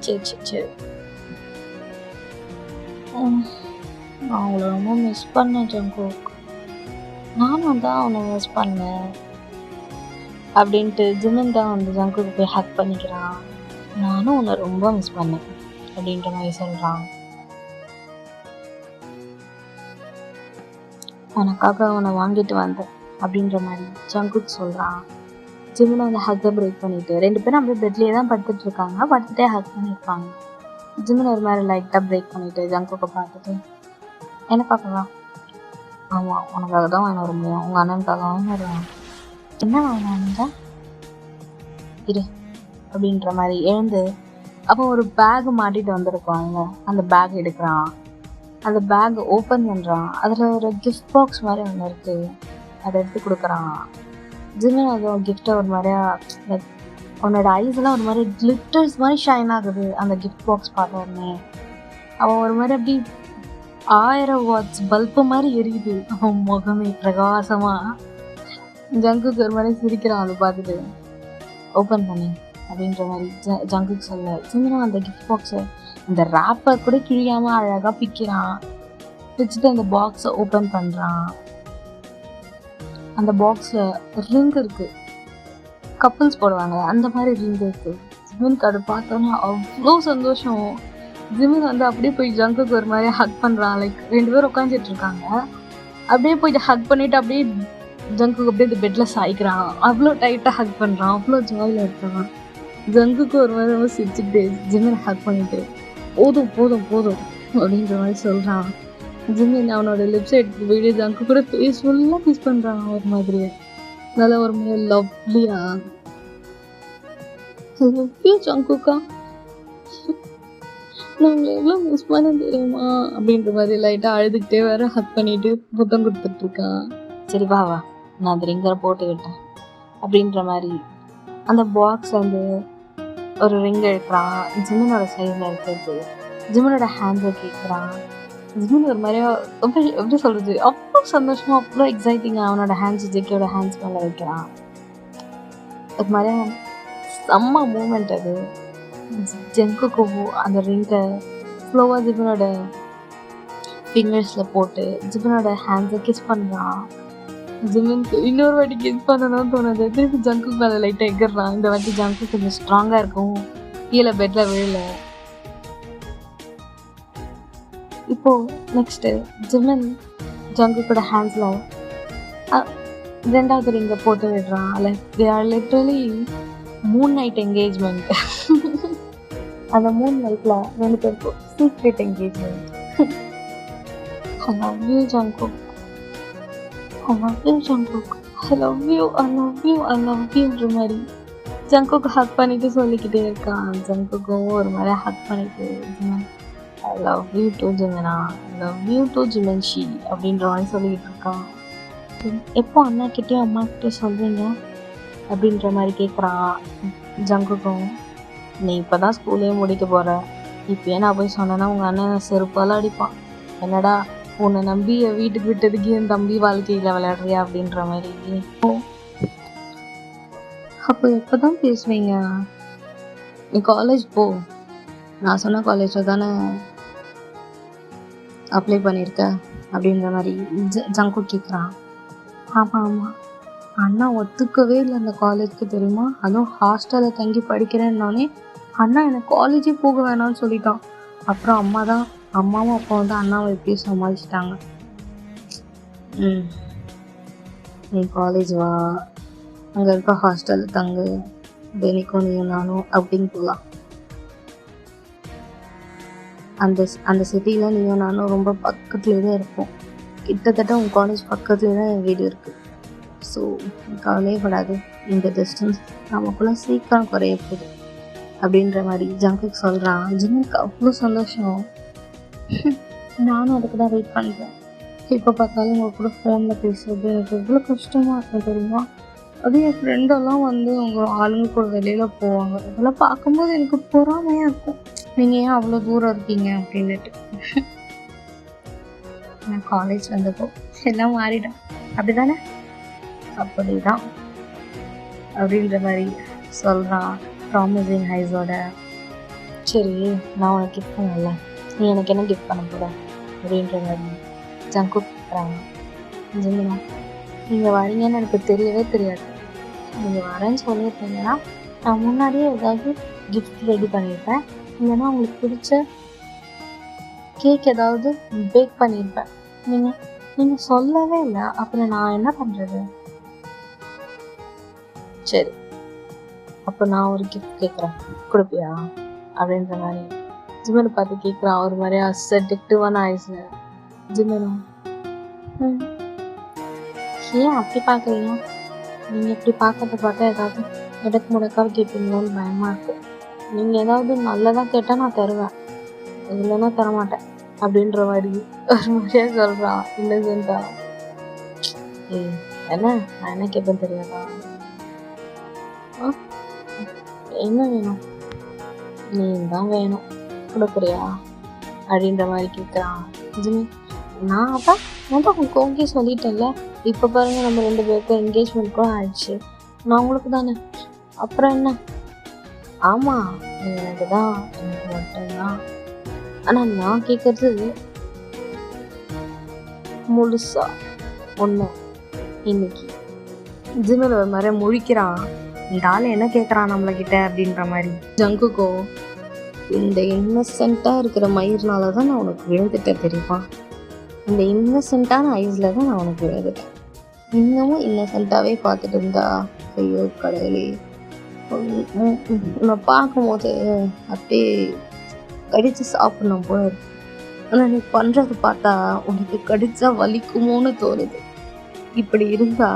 சரி நான் அவங்கள ரொம்ப மிஸ் பண்ணேன் ஜங்குக், நானும் தான் அவனை மிஸ் பண்ணேன் அப்படின்ட்டு ஜிமின் தான் வந்து ஜங்குக்கு போய் ஹக் பண்ணிக்கிறான். நானும் உன்னை ரொம்ப மிஸ் பண்ணேன் அப்படின்ற மாதிரி சொல்கிறான். உனக்காக அவனை வாங்கிட்டு வந்தேன் அப்படின்ற மாதிரி ஜங்குக் சொல்கிறான். ஜிமினை வந்து ஹக்கை பிரேக் பண்ணிட்டு 2 பேரும் அப்படியே பெட்லேயே தான் படுத்துட்டு இருக்காங்க, படுத்துட்டே ஹக் பண்ணியிருப்பாங்க. ஜிமின் ஒரு மாதிரி லைட்டாக பிரேக் பண்ணிட்டு ஜங்குக்கை பார்த்துட்டு, எனக்காகவா? ஆமாம், உனக்காக தான் வாங்க வர முடியும், உங்கள் அண்ணனுக்காகவும் வருவான். என்ன வாங்க இரு அப்படின்ற மாதிரி எழுந்து அப்போ ஒரு பேக் மாட்டிட்டு வந்திருப்பாங்க, அந்த பேக் எடுக்கிறான். அந்த பேக் ஓப்பன் பண்ணுறான், அதில் ஒரு கிஃப்ட் பாக்ஸ் மாதிரி ஒன்று இருக்குது, அதை எடுத்து கொடுக்குறான். ஜிமின் அது கிஃப்டை ஒரு மாதிரியா லைக் அவனோட ஐஸ்லாம் ஒரு மாதிரி கிளிட்டர்ஸ் மாதிரி ஷைன் ஆகுது அந்த கிஃப்ட் பாக்ஸ் பார்த்த உடனே. அவன் ஒரு மாதிரி அப்படி 1000 வாட்ஸ் பல்பு மாதிரி எரியுது அவன் முகமே பிரகாசமாக. ஜங்குக்கு ஒரு மாதிரி சிரிக்கிறான் அதை பார்த்துட்டு. ஓப்பன் பண்ணி அப்படின்ற மாதிரி ஜங்குக்கு சொல்ல ஜிமினும் அந்த கிஃப்ட் பாக்ஸை அந்த ரேப்பை கூட கிழியாமல் அழகாக பிக்கிறான். பிச்சுட்டு அந்த பாக்ஸை ஓப்பன் பண்ணுறான். அந்த பாக்ஸில் ரிங் இருக்குது, கப்புள்ஸ் போடுவாங்க அந்த மாதிரி ரிங் இருக்குது. ஜிமினுக்கு அதை பார்த்தோன்னா அவ்வளோ சந்தோஷம். ஜிமின் வந்து அப்படியே போய் ஜங்குக்கு ஒரு மாதிரி ஹக் பண்ணுறான். லைக் 2 பேரும் உட்காந்துட்டு இருக்காங்க, அப்படியே போயிட்டு ஹக் பண்ணிவிட்டு அப்படியே ஜங்குக்கு அப்படியே இந்த பெட்டில் சாய்க்கிறான். அவ்வளோ டைட்டாக ஹக் பண்ணுறான், அவ்வளோ ஜாலியாக இருக்கான். ஜங்குக்கு ஒரு மாதிரி ரொம்ப சிரிச்சுக்கிட்டு ஜிமினை ஹக் பண்ணிட்டு போதும் போதும் போதும் அப்படின்ற மாதிரி சொல்கிறான். ஜிமின் அவனோட லிப்ஸ் எடுத்து போயிட்டு ஜங்கு கூட ஃபேஸ் ஃபுல்லாக கிஸ் பண்ணுறான் ஒரு மாதிரியே, நல்லா ஒரு மாதிரி லவ்லியா. ஜங்குக்கா நான் உங்களை எவ்வளோ மிஸ் பண்ண தெரியுமா அப்படின்ற மாதிரி லைட்டாக அழுதுகிட்டே வேற ஹக் பண்ணிட்டு புத்தம் கொடுத்துட்ருக்கான். சரி வா நான் அந்த ரிங்கரை போட்டுக்கிட்டேன் அப்படின்ற மாதிரி அந்த பாக்ஸ் வந்து ஒரு ரிங் எடுக்கிறான். ஜிமினோட சைடில் இருக்கிறது ஜிமினோட ஹேண்டில் கேட்குறான். ஜிமின் ஒரு மாதிரியா ரொம்ப எப்படி சொல்கிறது, அவ்வளோ சந்தோஷமாக அவ்வளோ எக்ஸைட்டிங்காக அவனோட ஹேண்ட்ஸ் ஜெக்கியோட ஹேண்ட்ஸ் மேலே வைக்கிறான். ஒரு மாதிரியா செம்ம மூமெண்ட் அது. ஜங்குக்கு அந்த ரிங்கை ஸ்லோவாக ஜிமினோட ஃபிங்கர்ஸில் போட்டு ஜிமினோட ஹேண்ட்ஸை கிஸ் பண்ணுறான். ஜிமினுக்கு இன்னொரு வாட்டி கிஸ் பண்ணணும்னு தோணுது. திருப்பி ஜங்குக்கு மேலே லைட்டாக எகிர்றான். இந்த வாட்டி ஜங்கு கொஞ்சம் ஸ்ட்ராங்காக இருக்கும், கீழே பெட்டில் விழல. இப்போது நெக்ஸ்ட்டு ஜிமின் ஜங்குக்கோட ஹேண்ட்ஸில் 2வது ரிங்கை போட்டு விடுறான். Like they are literally Moon night engagement. அந்த மூன் நைட்டில் 2 பேருக்கும் secret engagement. I love you Jungkook, I love you Jungkook, I love you, I love you, I love youன்ற மாதிரி ஜங்குக்கு ஹக் பண்ணிட்டு சொல்லிக்கிட்டே இருக்கான். ஜங்குக்கும் ஒரு மாதிரி ஹக் பண்ணிட்டு ஐ லவ் யூ டூ ஜிமினா, ஐ லவ் யூ டூ ஜிமென்ஷி அப்படின்ற மாதிரி சொல்லிக்கிட்டு இருக்கான். எப்போ அண்ணாக்கிட்டேயும் அம்மாக்கிட்டேயும் சொல்கிறீங்க அப்படின்ற மாதிரி கேட்குறான். ஜங்குக்கும் நீ இப்போ தான் ஸ்கூலே முடிக்க போகிற, இப்போயே நான் போய் சொன்னேன்னா உங்கள் அண்ணன் செருப்பால் அடிப்பான். என்னடா உன்னை நம்பி வீட்டுக்கு விட்டதுக்கு என் தம்பி வாழ்க்கையில் விளையாடுறியா அப்படின்ற மாதிரி. அப்போ எப்போ தான் பேசுவீங்க? நீ காலேஜ் போ, நான் சொன்ன காலேஜில் தானே அப்ளை பண்ணியிருக்க அப்படின்ற மாதிரி ஜங்கு கேட்குறான். ஆமாம் அண்ணா ஒத்துக்கவே இல்லை அந்த காலேஜுக்கு தெரியுமா, அதுவும் ஹாஸ்டலில் தங்கி படிக்கிறேன்னொடனே அண்ணா எனக்கு காலேஜே போக வேணாம்னு சொல்லிட்டான். அப்புறம் அம்மாவும் அப்பா வந்து அண்ணாவை எப்படியும் சமாளிச்சிட்டாங்க. நீ காலேஜ் வா, அங்கே இருக்க ஹாஸ்டலில் தங்கு, தினைக்கும் நீயும் நானும் அப்படின்னு போகலாம். அந்த சிட்டியில் நீயும் நானும் ரொம்ப பக்கத்துலேயே தான் இருப்போம். கிட்டத்தட்ட உன் காலேஜ் பக்கத்துலேயே தான் என் வீடு இருக்குது. ஸோ கவலையே படாது, இந்த டிஸ்டன்ஸ் நமக்குள்ள சீக்கிரம் குறைய போகுது அப்படின்ற மாதிரி ஜங்குக்கு சொல்கிறான். ஜிமினுக்கு அவ்வளோ சந்தோஷம். நானும் அதுக்கு தான் வெயிட் பண்ணுறேன். இப்போ பார்த்தாலும் உங்கள் கூட ஃபோனில் பேசுறது எனக்கு எவ்வளோ கஷ்டமாக இருக்கும் தெரியுமா? அதுவும் என் ஃப்ரெண்டெல்லாம் வந்து உங்கள் ஆளுங்க கூட வெளியில் போவாங்க. இதெல்லாம் பார்க்கும்போது எனக்கு பொறாமையாக இருக்கும். நீங்கள் ஏன் அவ்வளோ தூரம் இருக்கீங்க அப்படின்னுட்டு. நான் காலேஜ் வந்தப்போ எல்லாம் மாறிடும் அப்படி தானே? அப்படி தான் அப்படின்ற மாதிரி சொல்கிறான் ப்ராமிசிங் ஹைஸோட. சரி, நான் உனக்கு கிஃப்ட் பண்ணல, நீ எனக்கு என்ன கிஃப்ட் பண்ண போகிற அப்படின்ற மாதிரி ஜங்கு கேட்குறாங்க. ஜிமினா, நீங்கள் வரீங்கன்னு எனக்கு தெரியவே தெரியாது. நீங்கள் வரேன்னு சொல்லியிருந்தீங்கன்னா நான் முன்னாடியே ஏதாவது கிஃப்ட் ரெடி பண்ணியிருப்பேன், இல்லைன்னா உங்களுக்கு பிடிச்ச கேக் ஏதாவது பேக் பண்ணியிருப்பேன். நீங்கள் சொல்லவே இல்லை, அப்புறம் நான் என்ன பண்ணுறது? சரி, அப்போ நான் ஒரு கிஃப்ட் கேட்குறேன், கொடுப்பியா அப்படின்ற மாதிரி ஜிமினை பார்த்து கேட்குறான். ஒரு மாதிரி அசடிக்டிவான ஐஸில். ஜிமினும் ஏன் அப்படி பார்க்குறீங்க? நீங்கள் இப்படி பார்க்கறத பார்த்தா ஏதாவது இடக்கு முடக்காக கேட்பீங்களோன்னு பயமாக இருக்குது. நீங்கள் ஏதாவது நல்லதாக கேட்டால் நான் தருவேன், இல்லைன்னா தரமாட்டேன் அப்படின்ற மாதிரி ஒரு மாதிரியாக சொல்கிறான் இன்னசென்ட்டா. என்ன நான் என்ன கேட்பேன் தெரியாதா? என்ன வேணும்? நீ தான் வேணும், கொடுக்குறியா அப்படின்ற மாதிரி கேட்குறான். ஜிமி, நான் அதான் உங்களுக்கு ஓகே சொல்லிட்டேன்ல. இப்போ பாருங்கள், நம்ம 2 பேருக்கும் என்கேஜ்மெண்ட் கூட ஆயிடுச்சு. நான் உங்களுக்கு தானே, அப்புறம் என்ன? ஆமாம், எனக்கு தான், எனக்கு மட்டும்தான். ஆனால் நான் கேட்குறது முழுசா ஒன்று இன்னைக்கு. ஜிமில் ஒரு மாதிரி முழிக்கிறான். இந்த ஆள் என்ன கேட்குறான் நம்மளக்கிட்ட அப்படின்ற மாதிரி. ஜங்குக்கோ, இந்த இன்னசென்ட்டாக இருக்கிற மயிர்னால தான் நான் உனக்கு விழுந்துட்டேன் தெரியுமா? இந்த இன்னசென்ட்டான ஐஸில் தான் நான் உனக்கு விழுந்துட்டேன். இன்னமும் இன்னசென்ட்டாகவே பார்த்துட்டு இருந்தா, ஐயோ கடவுளே, உன்னை பார்க்கும்போது அப்படியே கடிச்சு சாப்பிடணும் போல இருக்கு. ஆனால் நீ பண்ணுறது பார்த்தா உனக்கு கடிச்சா வலிக்குமோன்னு தோணுது. இப்படி இருந்தா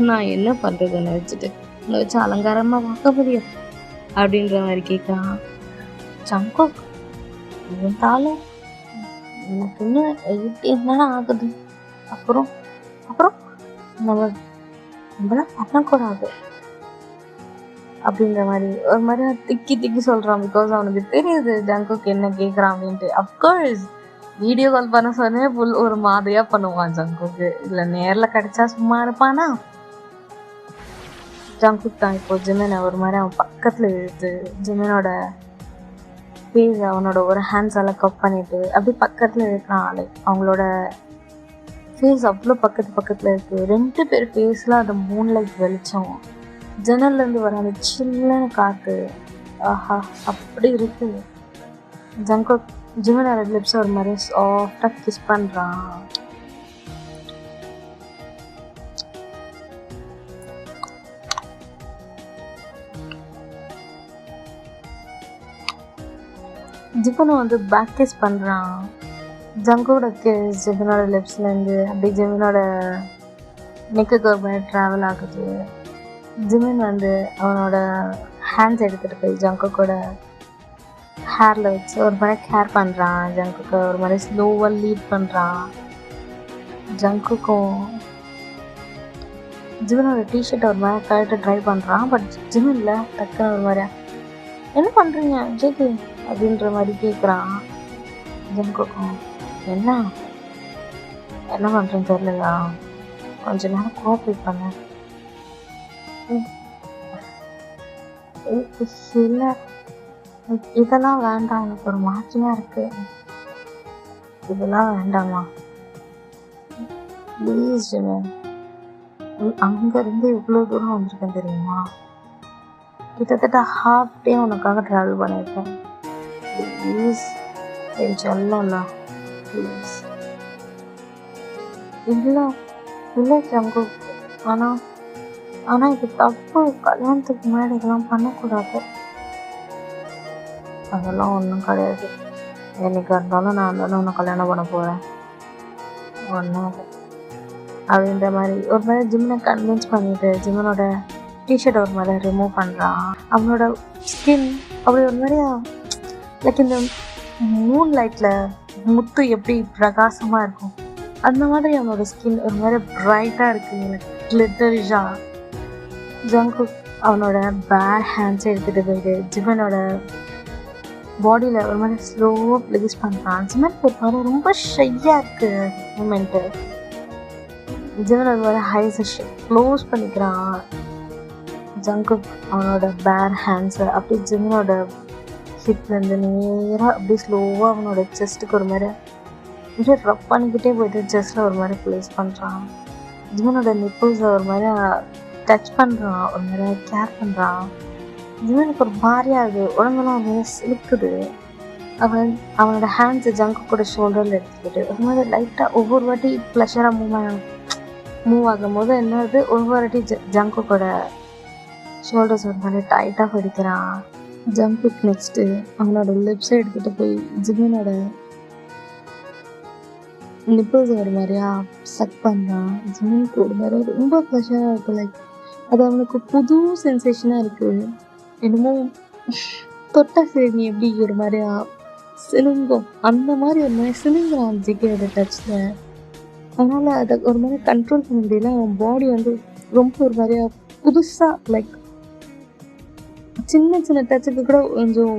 நான் என்ன பண்ணுறதுன்னு நினச்சிட்டு உன்னை வச்சு அலங்காரமாக பார்க்க முடியும் அப்படின்ற மாதிரி கேட்குறான். ஜங்குக், இருந்தாலும் எனக்கு இன்னும் 18 தானே ஆகுது. அப்புறம் அப்புறம் நம்மளாம் பண்ணக்கூடாது அப்படின்ற மாதிரி ஒரு மாதிரி திக்கி சொல்கிறான். பிகாஸ் அவனுக்கு தெரியுது ஜங்குக் என்ன கேட்குறான் அப்படின்ட்டு. அஃப்கோர்ஸ் வீடியோ கால் பண்ண சொன்னே ஃபுல் ஒரு மாதிரியாக பண்ணுவான் ஜங்குக்கு. இல்லை நேரில் கிடைச்சா சும்மா இருப்பானா? ஜங்குக் தான் இப்போ ஜிமினை ஒரு மாதிரி அவன் பக்கத்தில் இழுத்து ஜிமினோட ஃபேஸ் அவனோட ஒரு ஹேண்ட்ஸால் கப் பண்ணிட்டு அப்படி பக்கத்தில் இருக்கிறான். ஆளு அவங்களோட ஃபேஸ் அவ்வளோ பக்கத்தில் இருக்குது. 2 பேர் ஃபேஸில் அந்த மூன்லைட் வெளிச்சம், ஜன்னல்லேருந்து வர அந்த சில்லுன்னு காற்று, ஆஹா அப்படி இருக்குது. ஜங்குக் ஜிமினோட லிப்ஸ் ஒரு மாதிரி சாஃப்டாக கிஸ் பண்ணுறான். ஜிமினை வந்து பேக் கிஸ் பண்ணுறான். ஜங்கோட கிஸ் ஜிமினோட லிப்ஸ்லேருந்து அப்படி ஜிமினோட நெக்குக்கு ஒரு மாதிரி ட்ராவல் ஆகுது. ஜிமின் வந்து அவனோட ஹேண்ட்ஸ் எடுத்துகிட்டு போய் ஜங்கோட ஹேரில் வச்சு ஒரு மாதிரி கேர் பண்ணுறான். ஜங்குக்கு ஒரு மாதிரி ஸ்லோவாக லீட் பண்ணுறான். ஜங்குக்கும் ஜிமினோட டிஷர்ட் ஒரு மாதிரி கரெக்டாக ட்ரை பண்ணுறான். பட் ஜிமின்ல டக்குன்னு ஒரு மாதிரியா என்ன பண்ணுறீங்க ஜெகி அப்படின்ற மாதிரி கேட்குறான். ஜங்குக்கும் என்ன பண்ணுறேன்னு தெரியலையா, கொஞ்ச நேரம் கோஆப்ரேட் பண்ண. இல்லை, இதெல்லாம் வேண்டாம், எனக்கு ஒரு மாதிரியாக இருக்கு, இதெல்லாம் வேண்டாமா ப்ளீஸ் ஜிமின். அங்கேருந்து இவ்வளோ தூரம் வந்திருக்கேன் தெரியுமா? கிட்டத்தட்ட ஹாஃப் டே உனக்காக ட்ராவல் பண்ணியிருக்கேன். ப்ளீஸ் என் சொல்லல, ப்ளீஸ். இல்லை ஜங்கு, ஆனால் இது தப்பு. கல்யாணத்துக்கு முன்னாடி இதெல்லாம் பண்ணக்கூடாது. அதெல்லாம் ஒன்றும் கிடையாது. என்னைக்கு இருந்தாலும் நான் இருந்தாலும் உன்னை கல்யாணம் பண்ண போகிறேன். ஒன்றும் இல்லை. அப்படின்ற மாதிரி ஒரு மாதிரி ஜிம்னை கன்வின்ஸ் பண்ணிட்டு ஜிம்மனோட டிஷர்ட் ஒரு மாதிரி ரிமூவ் பண்ணுறான். அவனோட ஸ்கின் அப்படி ஒரு மாதிரி லைக் இந்த மூன் லைட்டில் முத்து எப்படி பிரகாசமாக இருக்கும் அந்த மாதிரி அவனோட ஸ்கின் ஒரு மாதிரி பிரைட்டாக இருக்குது, லைக் கிளிட்டரிஷாக. ஜங்குக் அவனோட பேட் ஹேண்ட்ஸை எடுத்துகிட்டு போயிட்டு ஜிம்மனோட பாடியில் ஒரு மாதிரி ஸ்லோவாக ப்ளேஸ் பண்ணுறான். ஜிம்மன் ஒரு மாதிரி ரொம்ப ஷையாக இருக்குது மூமெண்ட்டு. ஜிம்மன் ஒரு மாதிரி ஹைஸை க்ளோஸ் பண்ணிக்கிறான். ஜங்குக் அவனோட பேட் ஹேண்ட்ஸை அப்படியே ஜிம்மனோட ஹிப்லேருந்து நேராக அப்படியே ஸ்லோவாக அவனோட செஸ்ட்டுக்கு ஒரு மாதிரி அப்படியே ரப் பண்ணிக்கிட்டே போயிட்டு செஸ்ட்டில் ஒரு மாதிரி ப்ளேஸ் பண்ணுறான். ஜிம்மனோட நிப்பிள்ஸை ஒரு மாதிரி டச் பண்ணுறான், ஒரு மாதிரி கேர் பண்ணுறான். ஜிம்மனுக்கு ஒரு மாதிரியாக ஆகுது, உடம்பெல்லாம் ஒரு மாதிரி சிலுக்குது. அவனோட ஹேண்ட்ஸை ஜங்குக்கோட ஷோல்டரில் எடுத்துக்கிட்டு ஒரு மாதிரி லைட்டாக ஒவ்வொரு வாட்டி ப்ளஷராக மூவ் ஆகும் போது என்னது ஒவ்வொரு வாட்டி ஜங்குக்கோட ஷோல்டர்ஸ் ஒரு மாதிரி டைட்டாக பிடிக்கிறான். ஜங்குக் நெக்ஸ்ட்டு அவனோட லிப்ஸை எடுத்துகிட்டு போய் ஜிம்மனோட நிப்பிள்ஸ் ஒரு மாதிரியா சக் பண்ணுறான். ஜிம்மனுக்கு ஒரு மாதிரி ரொம்ப ப்ளஷராக இருக்குது, லைக் அது அவனுக்கு புது சென்சேஷனாக இருக்குது. என்னமோ தொட்டா சரி நீ எப்படி ஒரு மாதிரியா சிலுங்கும் அந்த மாதிரி ஒரு மாதிரி சிலுங்குறான் ஜிகேயோட டச்சில். அதனால் அதை ஒரு மாதிரி கண்ட்ரோல் பண்ண முடியல. அவன் பாடி வந்து ரொம்ப ஒரு மாதிரியா புதுசாக லைக் சின்ன சின்ன டச்சுக்கு கூட கொஞ்சம்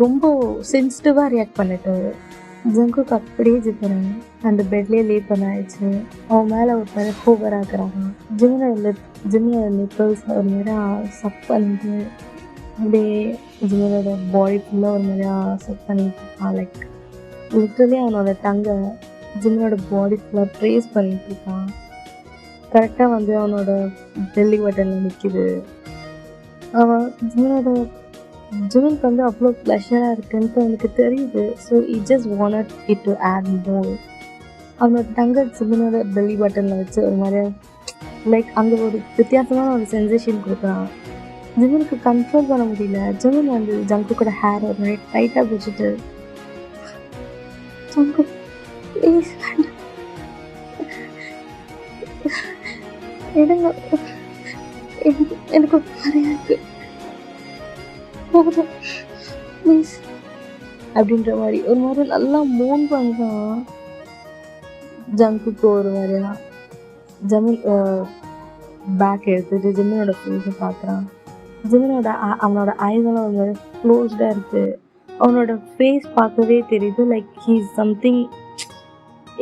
ரொம்ப சென்சிட்டிவாக ரியாக்ட் பண்ணிட்டு ஜங்குக்கு அப்படியே ஜிப்பறான். அந்த பெட்லேயே லே பண்ண ஆயிடுச்சு. அவன் மேலே ஒரு மாதிரி ஹோவர் ஆகுறாங்க. ஜிம்மனோட நிப்பிள்ஸ் ஒரு மாதிரி சக் பண்ணிட்டு அப்படியே ஜிம்மனோட பாடி ஃபுல்லாக ஒரு மாதிரியா சக் பண்ணிட்டு இருக்கான். லைக் லிட்டரலி அவனோட டங்கை ஜிம்மனோட பாடி ஃபுல்லாக ட்ரேஸ் பண்ணிட்டு இருக்கான். கரெக்டாக வந்து அவனோட பெல்லி பட்டனில் நிற்கிது. அவன் ஜிம்மனுக்கு வந்து அவ்வளோ ப்ளஷராக இருக்குன்ட்டு அவனுக்கு தெரியுது. So he just wanted it to add more. அவனோட டங்கை ஜிம்மனோட பெல்லி பட்டனில் வச்சு ஒரு மாதிரி லைக் அங்கே ஒரு வித்தியாசமான ஒரு சென்சேஷன் கொடுக்குறான். ஜிம்மனுக்கு கண்ட்ரோல் பண்ண முடியல. ஜிம்மன் வந்து ஜங்குக்கோட ஹேர் ஒரு மாதிரி டைட்டாக பிடிச்சிட்டு ஜங்கு ப்ளீஸ் எடுங்க, எனக்கு நிறையா இருக்கு போதும் ப்ளீஸ் அப்படின்ற மாதிரி ஒரு மாதிரி நல்லா மோன் பண்ணுறான். ஜங்குக்கு ஒரு மாதிரியா ஜமின் பேக் எடுத்துட்டு ஜிம்மனோட ஃபேஸை பார்க்குறான். ஜிம்மனோட அவனோட ஐஸெல்லாம் ஒரு மாதிரி க்ளோஸ்டாக இருக்குது. அவனோட ஃபேஸ் பார்க்கவே தெரியுது லைக் ஹீஸ் சம்திங்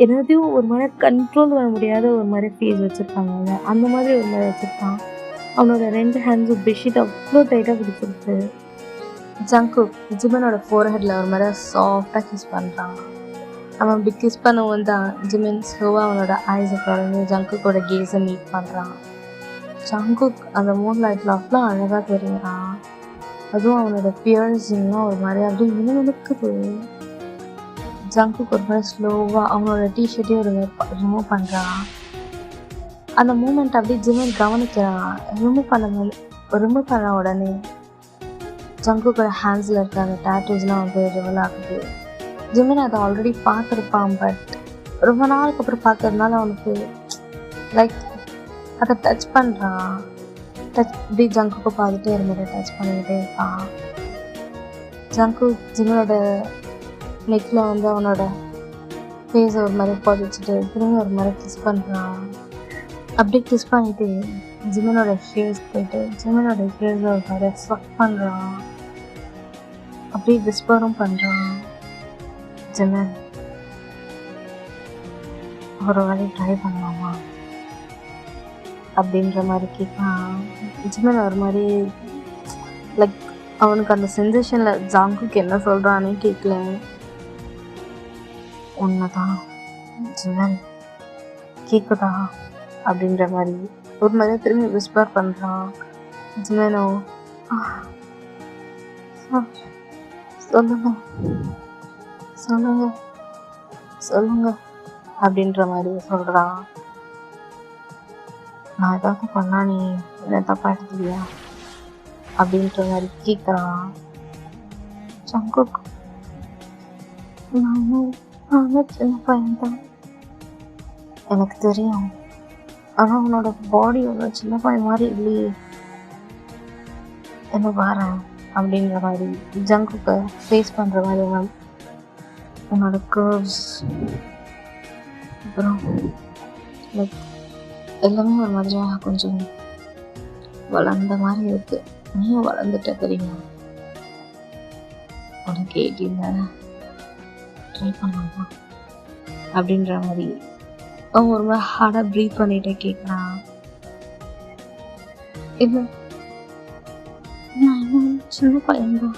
என்னதையும் ஒரு மாதிரி கண்ட்ரோல் பண்ண முடியாத ஒரு மாதிரி ஃபேஸ் வச்சுருக்காங்க. அந்த மாதிரி ஒரு மாதிரி வச்சுருக்கான். அவனோட 2 ஹேண்ட்ஸும் பெட்ஷீட் அவ்வளோ டைட்டாக பிடிச்சிருக்கு. ஜங்குக் ஜிம்மனோட ஃபோர்ஹெட்டில் ஒரு மாதிரி சாஃப்டாக கிஸ் பண்ணுறான். அவன் அப்படி கிஸ் பண்ணவும் தான் ஜிம்மன் ஸ்லோவாக அவனோட ஐஸை தொடர்ந்து ஜங்குக்கோட கேஸை மீட் பண்ணுறான். ஜங்குக் அந்த மூன் லைட்டில் அவ்வளோ அழகாக தெரியுறான். அதுவும் அவனோட பியர்ஸிங்லாம் ஒரு மாதிரி அப்படியே இழுக்குது. ஜங்குக் ஒரு மாதிரி ஸ்லோவாக அவனோட டிஷர்ட்டையும் ஒரு ரிமூவ் பண்ணுறான். அந்த மூமெண்ட் அப்படியே ஜிம்மன் கவனிக்கிறான். ரிமூவ் பண்ண உடனே ஜங்குக்கோட ஹேண்ட்ஸில் இருக்க அந்த டேட்டூஸ்லாம் வந்து ரிவல் ஆகுது. ஜிம்மன் அதை ஆல்ரெடி பார்த்துருப்பான். பட் ரொம்ப நாளுக்கு அப்புறம் பார்க்கறதுனால அவனுக்கு லைக் அதை டச் பண்ணுறான். இப்படி ஜங்குக்கு பார்த்துட்டே இருந்ததை டச் பண்ணிக்கிட்டே இருப்பான். ஜங்கு ஜிம்மனோட நெக்கில் வந்து அவனோட ஃபேஸை ஒரு மாதிரி பதிச்சுட்டு திரும்பி ஒரு மாதிரி கிஸ் பண்ணுறான். அப்படியே கிஸ் பண்ணிட்டு ஜிம்மனோட ஹியர்ஸ் போயிட்டு ஜிம்மனோட ஹியர்ஸை ஒரு மாதிரி ஸ்வக் பண்ணுறான். அப்படியே விஸ்பரும் பண்ணுறான். ஜிம்மன் ஒரு வாட்டி ட்ரை பண்ணலாமா அப்படின்ற மாதிரி கேட்பான். ஜிம்மன் ஒரு மாதிரி லைக் அவனுக்கு அந்த சென்சேஷனில் ஜங்குக்கு என்ன சொல்கிறான்னு கேட்கல. உண்மைதான் ஜிம்மன் கேட்குதா அப்படின்ற மாதிரி ஒரு மாதிரி திரும்பி விஸ்பர் பண்ணுறான். ஜிம்மனோ சொல்லுங்க சொல்லுங்க சொல்லுங்க அப்படின்ற மாதிரி சொல்கிறான். நான் ஏதாவது பண்ணா நீ என்ன தப்பா எடுத்துக்கியா அப்படின்ற மாதிரி கேட்குறான். ஜங்குக் நானும் சின்ன பையன்தான், எனக்கு தெரியும் ஆனால் உன்னோட பாடி ஒரு சின்ன பையன் மாதிரி இல்லையே, என்ன பாரு அப்படின்ற மாதிரி ஜங்குக்கை ஃபேஸ் பண்ணுற மாதிரி உன்னோட கர்வ்ஸ் அப்புறம் லைக் எல்லாமே ஒரு மாதிரியாக கொஞ்சம் வளர்ந்த மாதிரி இருக்கு. நீயும் வளர்ந்துட்ட தெரியுமா? உனக்கு 18 தானே, ட்ரை பண்ணலாமா அப்படின்ற மாதிரி அவன் ஒரு மாதிரி ஹார்டாக ப்ரீத் பண்ணிகிட்டே கேட்குறான். இல்லை, நான் இன்னும் சின்ன பையன்தான்.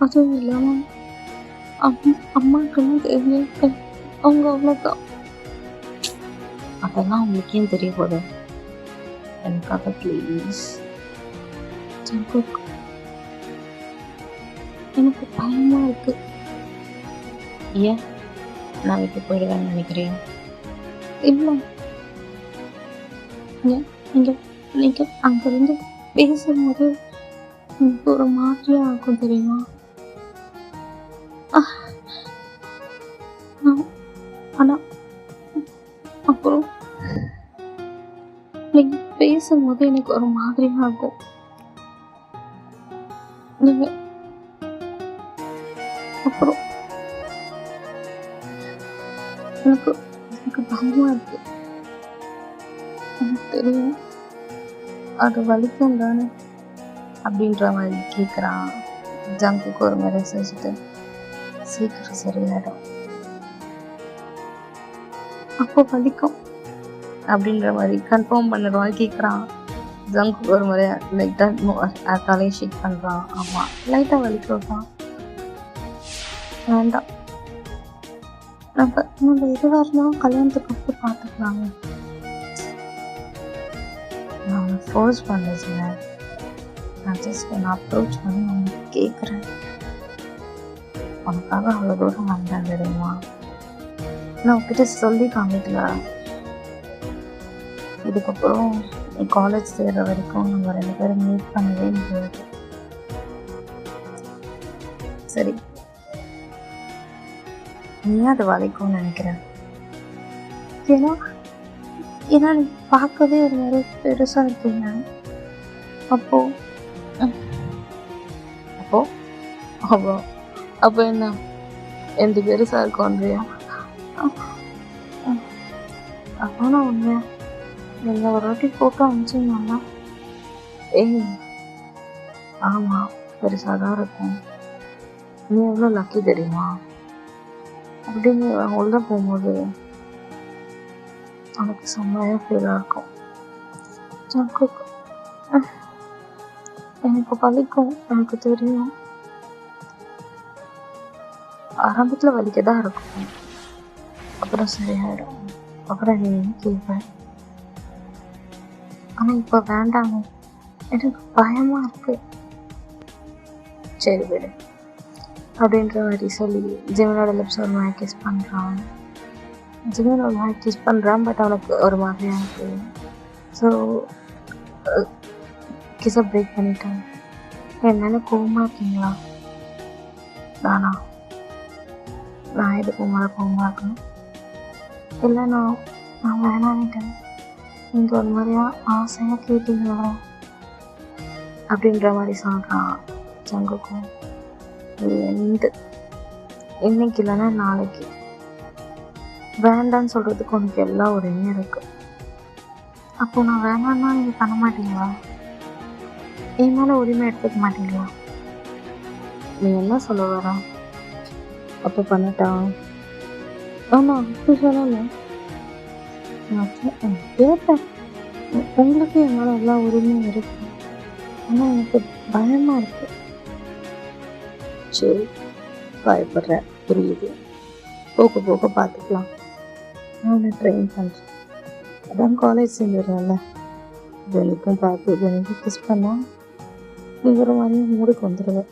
அதுவும் இல்லாமல் அம்மாக்கெல்லாம் தெரிஞ்சு அவங்க அவ்வளோதான். அதெல்லாம் உங்களுக்கு ஏன் தெரிய போகுது? எனக்காக ப்ளீஸ். எனக்கு பயமா இருக்கு. ஏன் நான் விட்டு போயிடுவேன்னு நினைக்கிறேன்? இல்லை, நீங்க அங்கிருந்து பேசும்போது எனக்கு ஒரு மாதிரியா இருக்கும் தெரியுமா? ஆனா அப்புறம் நீங்க பேசும்போது எனக்கு ஒரு மாதிரியா இருக்கும். நீங்க அப்புறம் எனக்கு பயமா இருக்கு. எனக்கு தெரியும் அது வலிக்கும் தானே அப்படின்ற மாதிரி கேட்குறான். ஜங்குக்கு ஒரு மாதிரி செஞ்சுட்டு சீக்கிரம் சரியாயிடும், அப்போ வலிக்கும் அப்படின்ற மாதிரி கன்ஃபார்ம் பண்ணுறவாள் கேட்குறான். ஜங்குக்கு ஒரு முறை லைட்டாக தலையை ஷேக் பண்ணுறான். ஆமாம், லைட்டாக வலிக்கிறதான். வேண்டாம், நம்ம எதுவாக இருந்தாலும் கல்யாணத்துக்கு அப்புறம் பார்த்துக்கலாங்க. நான் ஃபோர்ஸ் பண்ணல, நான் ஜஸ்ட் நான் அப்ரோச் பண்ணி உனக்கு கேட்குறேன். உனக்காக அவ்வளோ தூரம் வந்தேன் தெரியுமா? நான் உங்ககிட்ட சொல்லி காமிக்கல. இதுக்கப்புறம் நீ காலேஜ் சேர்ற வரைக்கும் நம்ம 2 பேரும் மீட் பண்ணவே முடியாது. சரி, நீ அது வலிக்கும்னு நினைக்கிறேன். ஏன்னா நீ பார்க்கவே ஒரு மாதிரி பெருசாக இருக்கீங்க. அப்போ அப்போ அப்போ அப்போ என்ன எந்த பெருசாக இருக்கும்ன்றியா? அப்போனா உண்மையா நீங்கள் ஒரு வாட்டி ஃபோட்டோ அனுப்பிச்சிங்கன்னா? ஏய், ஆமாம், பெருசாக தான் இருக்கும். நீ எவ்வளோ லக்கி தெரியுமா? அப்படின்னு உள்ள போகும்போது எனக்கு செம்மையாக ஃபீலாக இருக்கும். எனக்கு வலிக்கும், எனக்கு தெரியும். ஆரம்பத்தில் வலிக்க தான் இருக்கும், அப்புறம் சரியாயிடும். அப்புறம் நீ கேட்பேன். ஆனால் இப்போ வேண்டாம், எனக்கு பயமாக இருக்கு. சரி விடு அப்படின்ற மாதிரி சொல்லி ஜிமினோட லிப்ஸ் ஒரு மாதிரி கிஸ் பண்ணுறான். ஜிமின் ஒரு மாதிரி கிஸ் பண்ணுறான், பட் அவனுக்கு ஒரு மாதிரியாக இருக்கு. ஸோ கிஸை பிரேக் பண்ணிட்டான். என் மேலே கோவமாக இருக்கீங்களா? நான் எதுக்கு மேலே கோவமாக இருக்கணும்? இல்லை, நான் வேணான்ட்டேன். நீங்கள் ஒரு மாதிரியாக ஆசையாக கேட்டீங்களா அப்படின்ற மாதிரி சொல்கிறான் ஜங்குக்கும். இன்னைக்கு இல்லைன்னா நாளைக்கு வேண்டான்னு சொல்கிறதுக்கு உனக்கு எல்லாம் ஒரு எண்ணம் இருக்குது. அப்போ நான் வேணான்னா நீங்கள் பண்ண மாட்டீங்களா? என் மேலே உரிமை எடுத்துக்க மாட்டீங்களா? நீ என்ன சொல்ல வர? அப்போ பண்ணட்டான்? ஆமாம், அப்படி சொல்லலை. நான் கேட்டேன், உங்களுக்கு என் மேலே எல்லா உரிமையும் இருக்கு. ஆனால் எனக்கு பயமாக இருக்கு. சரி, பயப்படுற, புரியுது. போக போக பார்த்துக்கலாம். நான் ட்ரெயின் பண்ணுறேன். அதான் காலேஜ் சேர்ந்துடுறேன்ல, தினைக்கும் பார்த்து தினைக்கும் கிஸ் பண்ணால் நீங்கிற மாதிரியும் மூடுக்கு வந்துடுவேன்.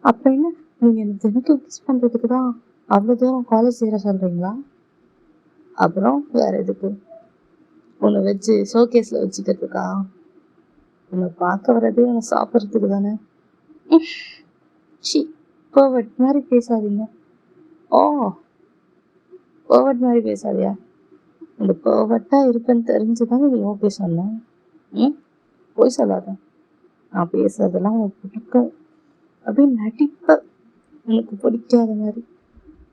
அப்போ என்ன, நீங்கள் எனக்கு தினைக்கும் கிஸ் பண்ணுறதுக்கு தான் அவ்வளோ தூரம் காலேஜ் சேர சொல்கிறீங்களா? அப்புறம் வேறு எதுக்கு? உன்னை வச்சு ஷோகேஸில் வச்சுக்கிறதுக்கா? உன்னை பார்க்க வர்றதே உன்னை சாப்பிட்றதுக்கு தானே. ஷி, கோவட் மாதிரி பேசாதீங்க. ஓ பர்வர்ட் மாதிரி பேசாதியா. இந்த பர்வர்ட்டாக இருப்பேன்னு தெரிஞ்சுதாங்க நீ ஓகே சொன்ன. ம் போய் சொல்லாத. நான் பேசுறதெல்லாம் உனக்கு பிடிக்கும் அப்படின்னு நடிப்ப. எனக்கு பிடிக்காத மாதிரி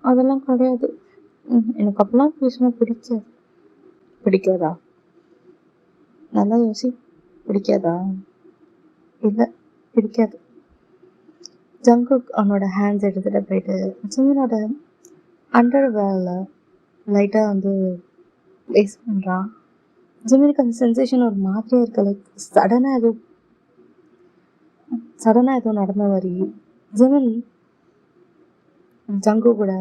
அதெல்லாம் கிடையாது. எனக்கு அப்பெல்லாம் பேசினா பிடிக்காது. பிடிக்காதா? நல்லா யோசி. பிடிக்காதா? இல்லை, பிடிக்காது. ஜங்குக் அவனோட ஹேண்ட்ஸ் எடுத்துகிட்டு போயிட்டு ஜிமினோட அண்டர் வேரில் லைட்டாக வந்து ப்ளேஸ் பண்ணுறான். ஜிமினுக்கு அந்த சென்சேஷன் ஒரு மாதிரியாக இருக்கு. லைக் சடனாக ஏதோ நடந்த மாதிரி. ஜிமின் ஜங்கு கூட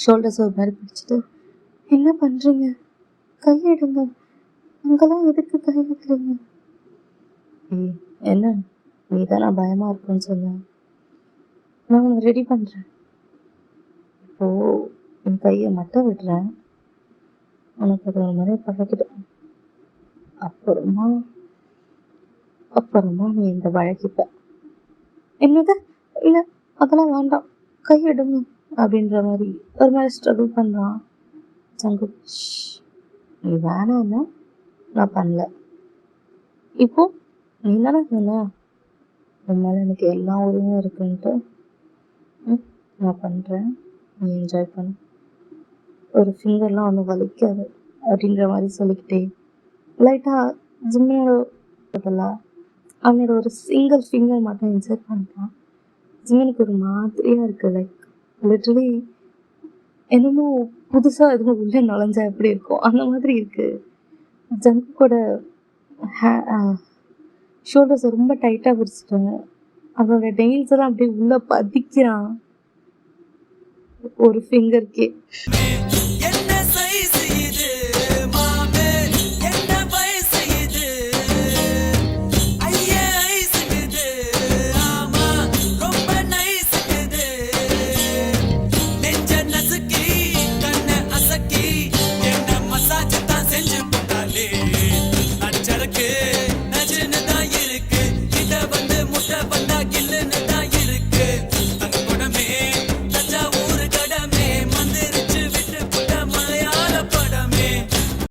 ஷோல்டர்ஸ் ஒரு மாதிரி பிடிச்சிட்டு, என்ன பண்ணுறீங்க? கையெடுங்க. அங்கெல்லாம் எதுக்கு கை வைக்கிறீங்க? என்ன நீ தான் நான் பயமாக இருக்குன்னு சொன்னேன். நான் உன்னை ரெடி பண்ணுறேன். இப்போது என் கையை மட்டும் விடுறேன். உனக்கு அது ஒரு மாதிரி பழகிடும். அப்புறமா நீ இந்த பழகிப்ப. என்னது? இல்லை, அதெல்லாம் வேண்டாம், கையெடுங்க அப்படின்ற மாதிரி ஒரு மாதிரி ஸ்ட்ரகிள் பண்ணுறான் ஜங்கு. நீ வேணான்னா நான் பண்ணல. இப்போ நீ தானே சொன்ன உன் மேலே எனக்கு எல்லா உரிமையும் இருக்குன்ட்டு. நான் பண்ணுறேன், நீ என்ஜாய் பண்ண. ஒரு ஃபிங்கர்லாம் ஒன்றும் வலிக்காது அப்படின்ற மாதிரி சொல்லிக்கிட்டே லைட்டாக ஜிம்மினோட அவனோட ஒரு சிங்கிள் ஃபிங்கர் மட்டும் இன்சர்ட் பண்ணுறான். ஜிம்மினுக்கு ஒரு மாதிரியாக இருக்குது. லைக் லிட்டரலி என்னமோ புதுசாக எதுவும் உள்ளே நுழைஞ்சா எப்படி இருக்கும் அந்த மாதிரி இருக்குது. ஜங்குக்கோட ஷோல்டர்ஸை ரொம்ப டைட்டாக பிடிச்சிட்டாங்க. அவனோட நெயில்ஸ் எல்லாம் அப்படியே உள்ளே பதிக்கிறான் ஒரு ஃபிங்கருக்கே.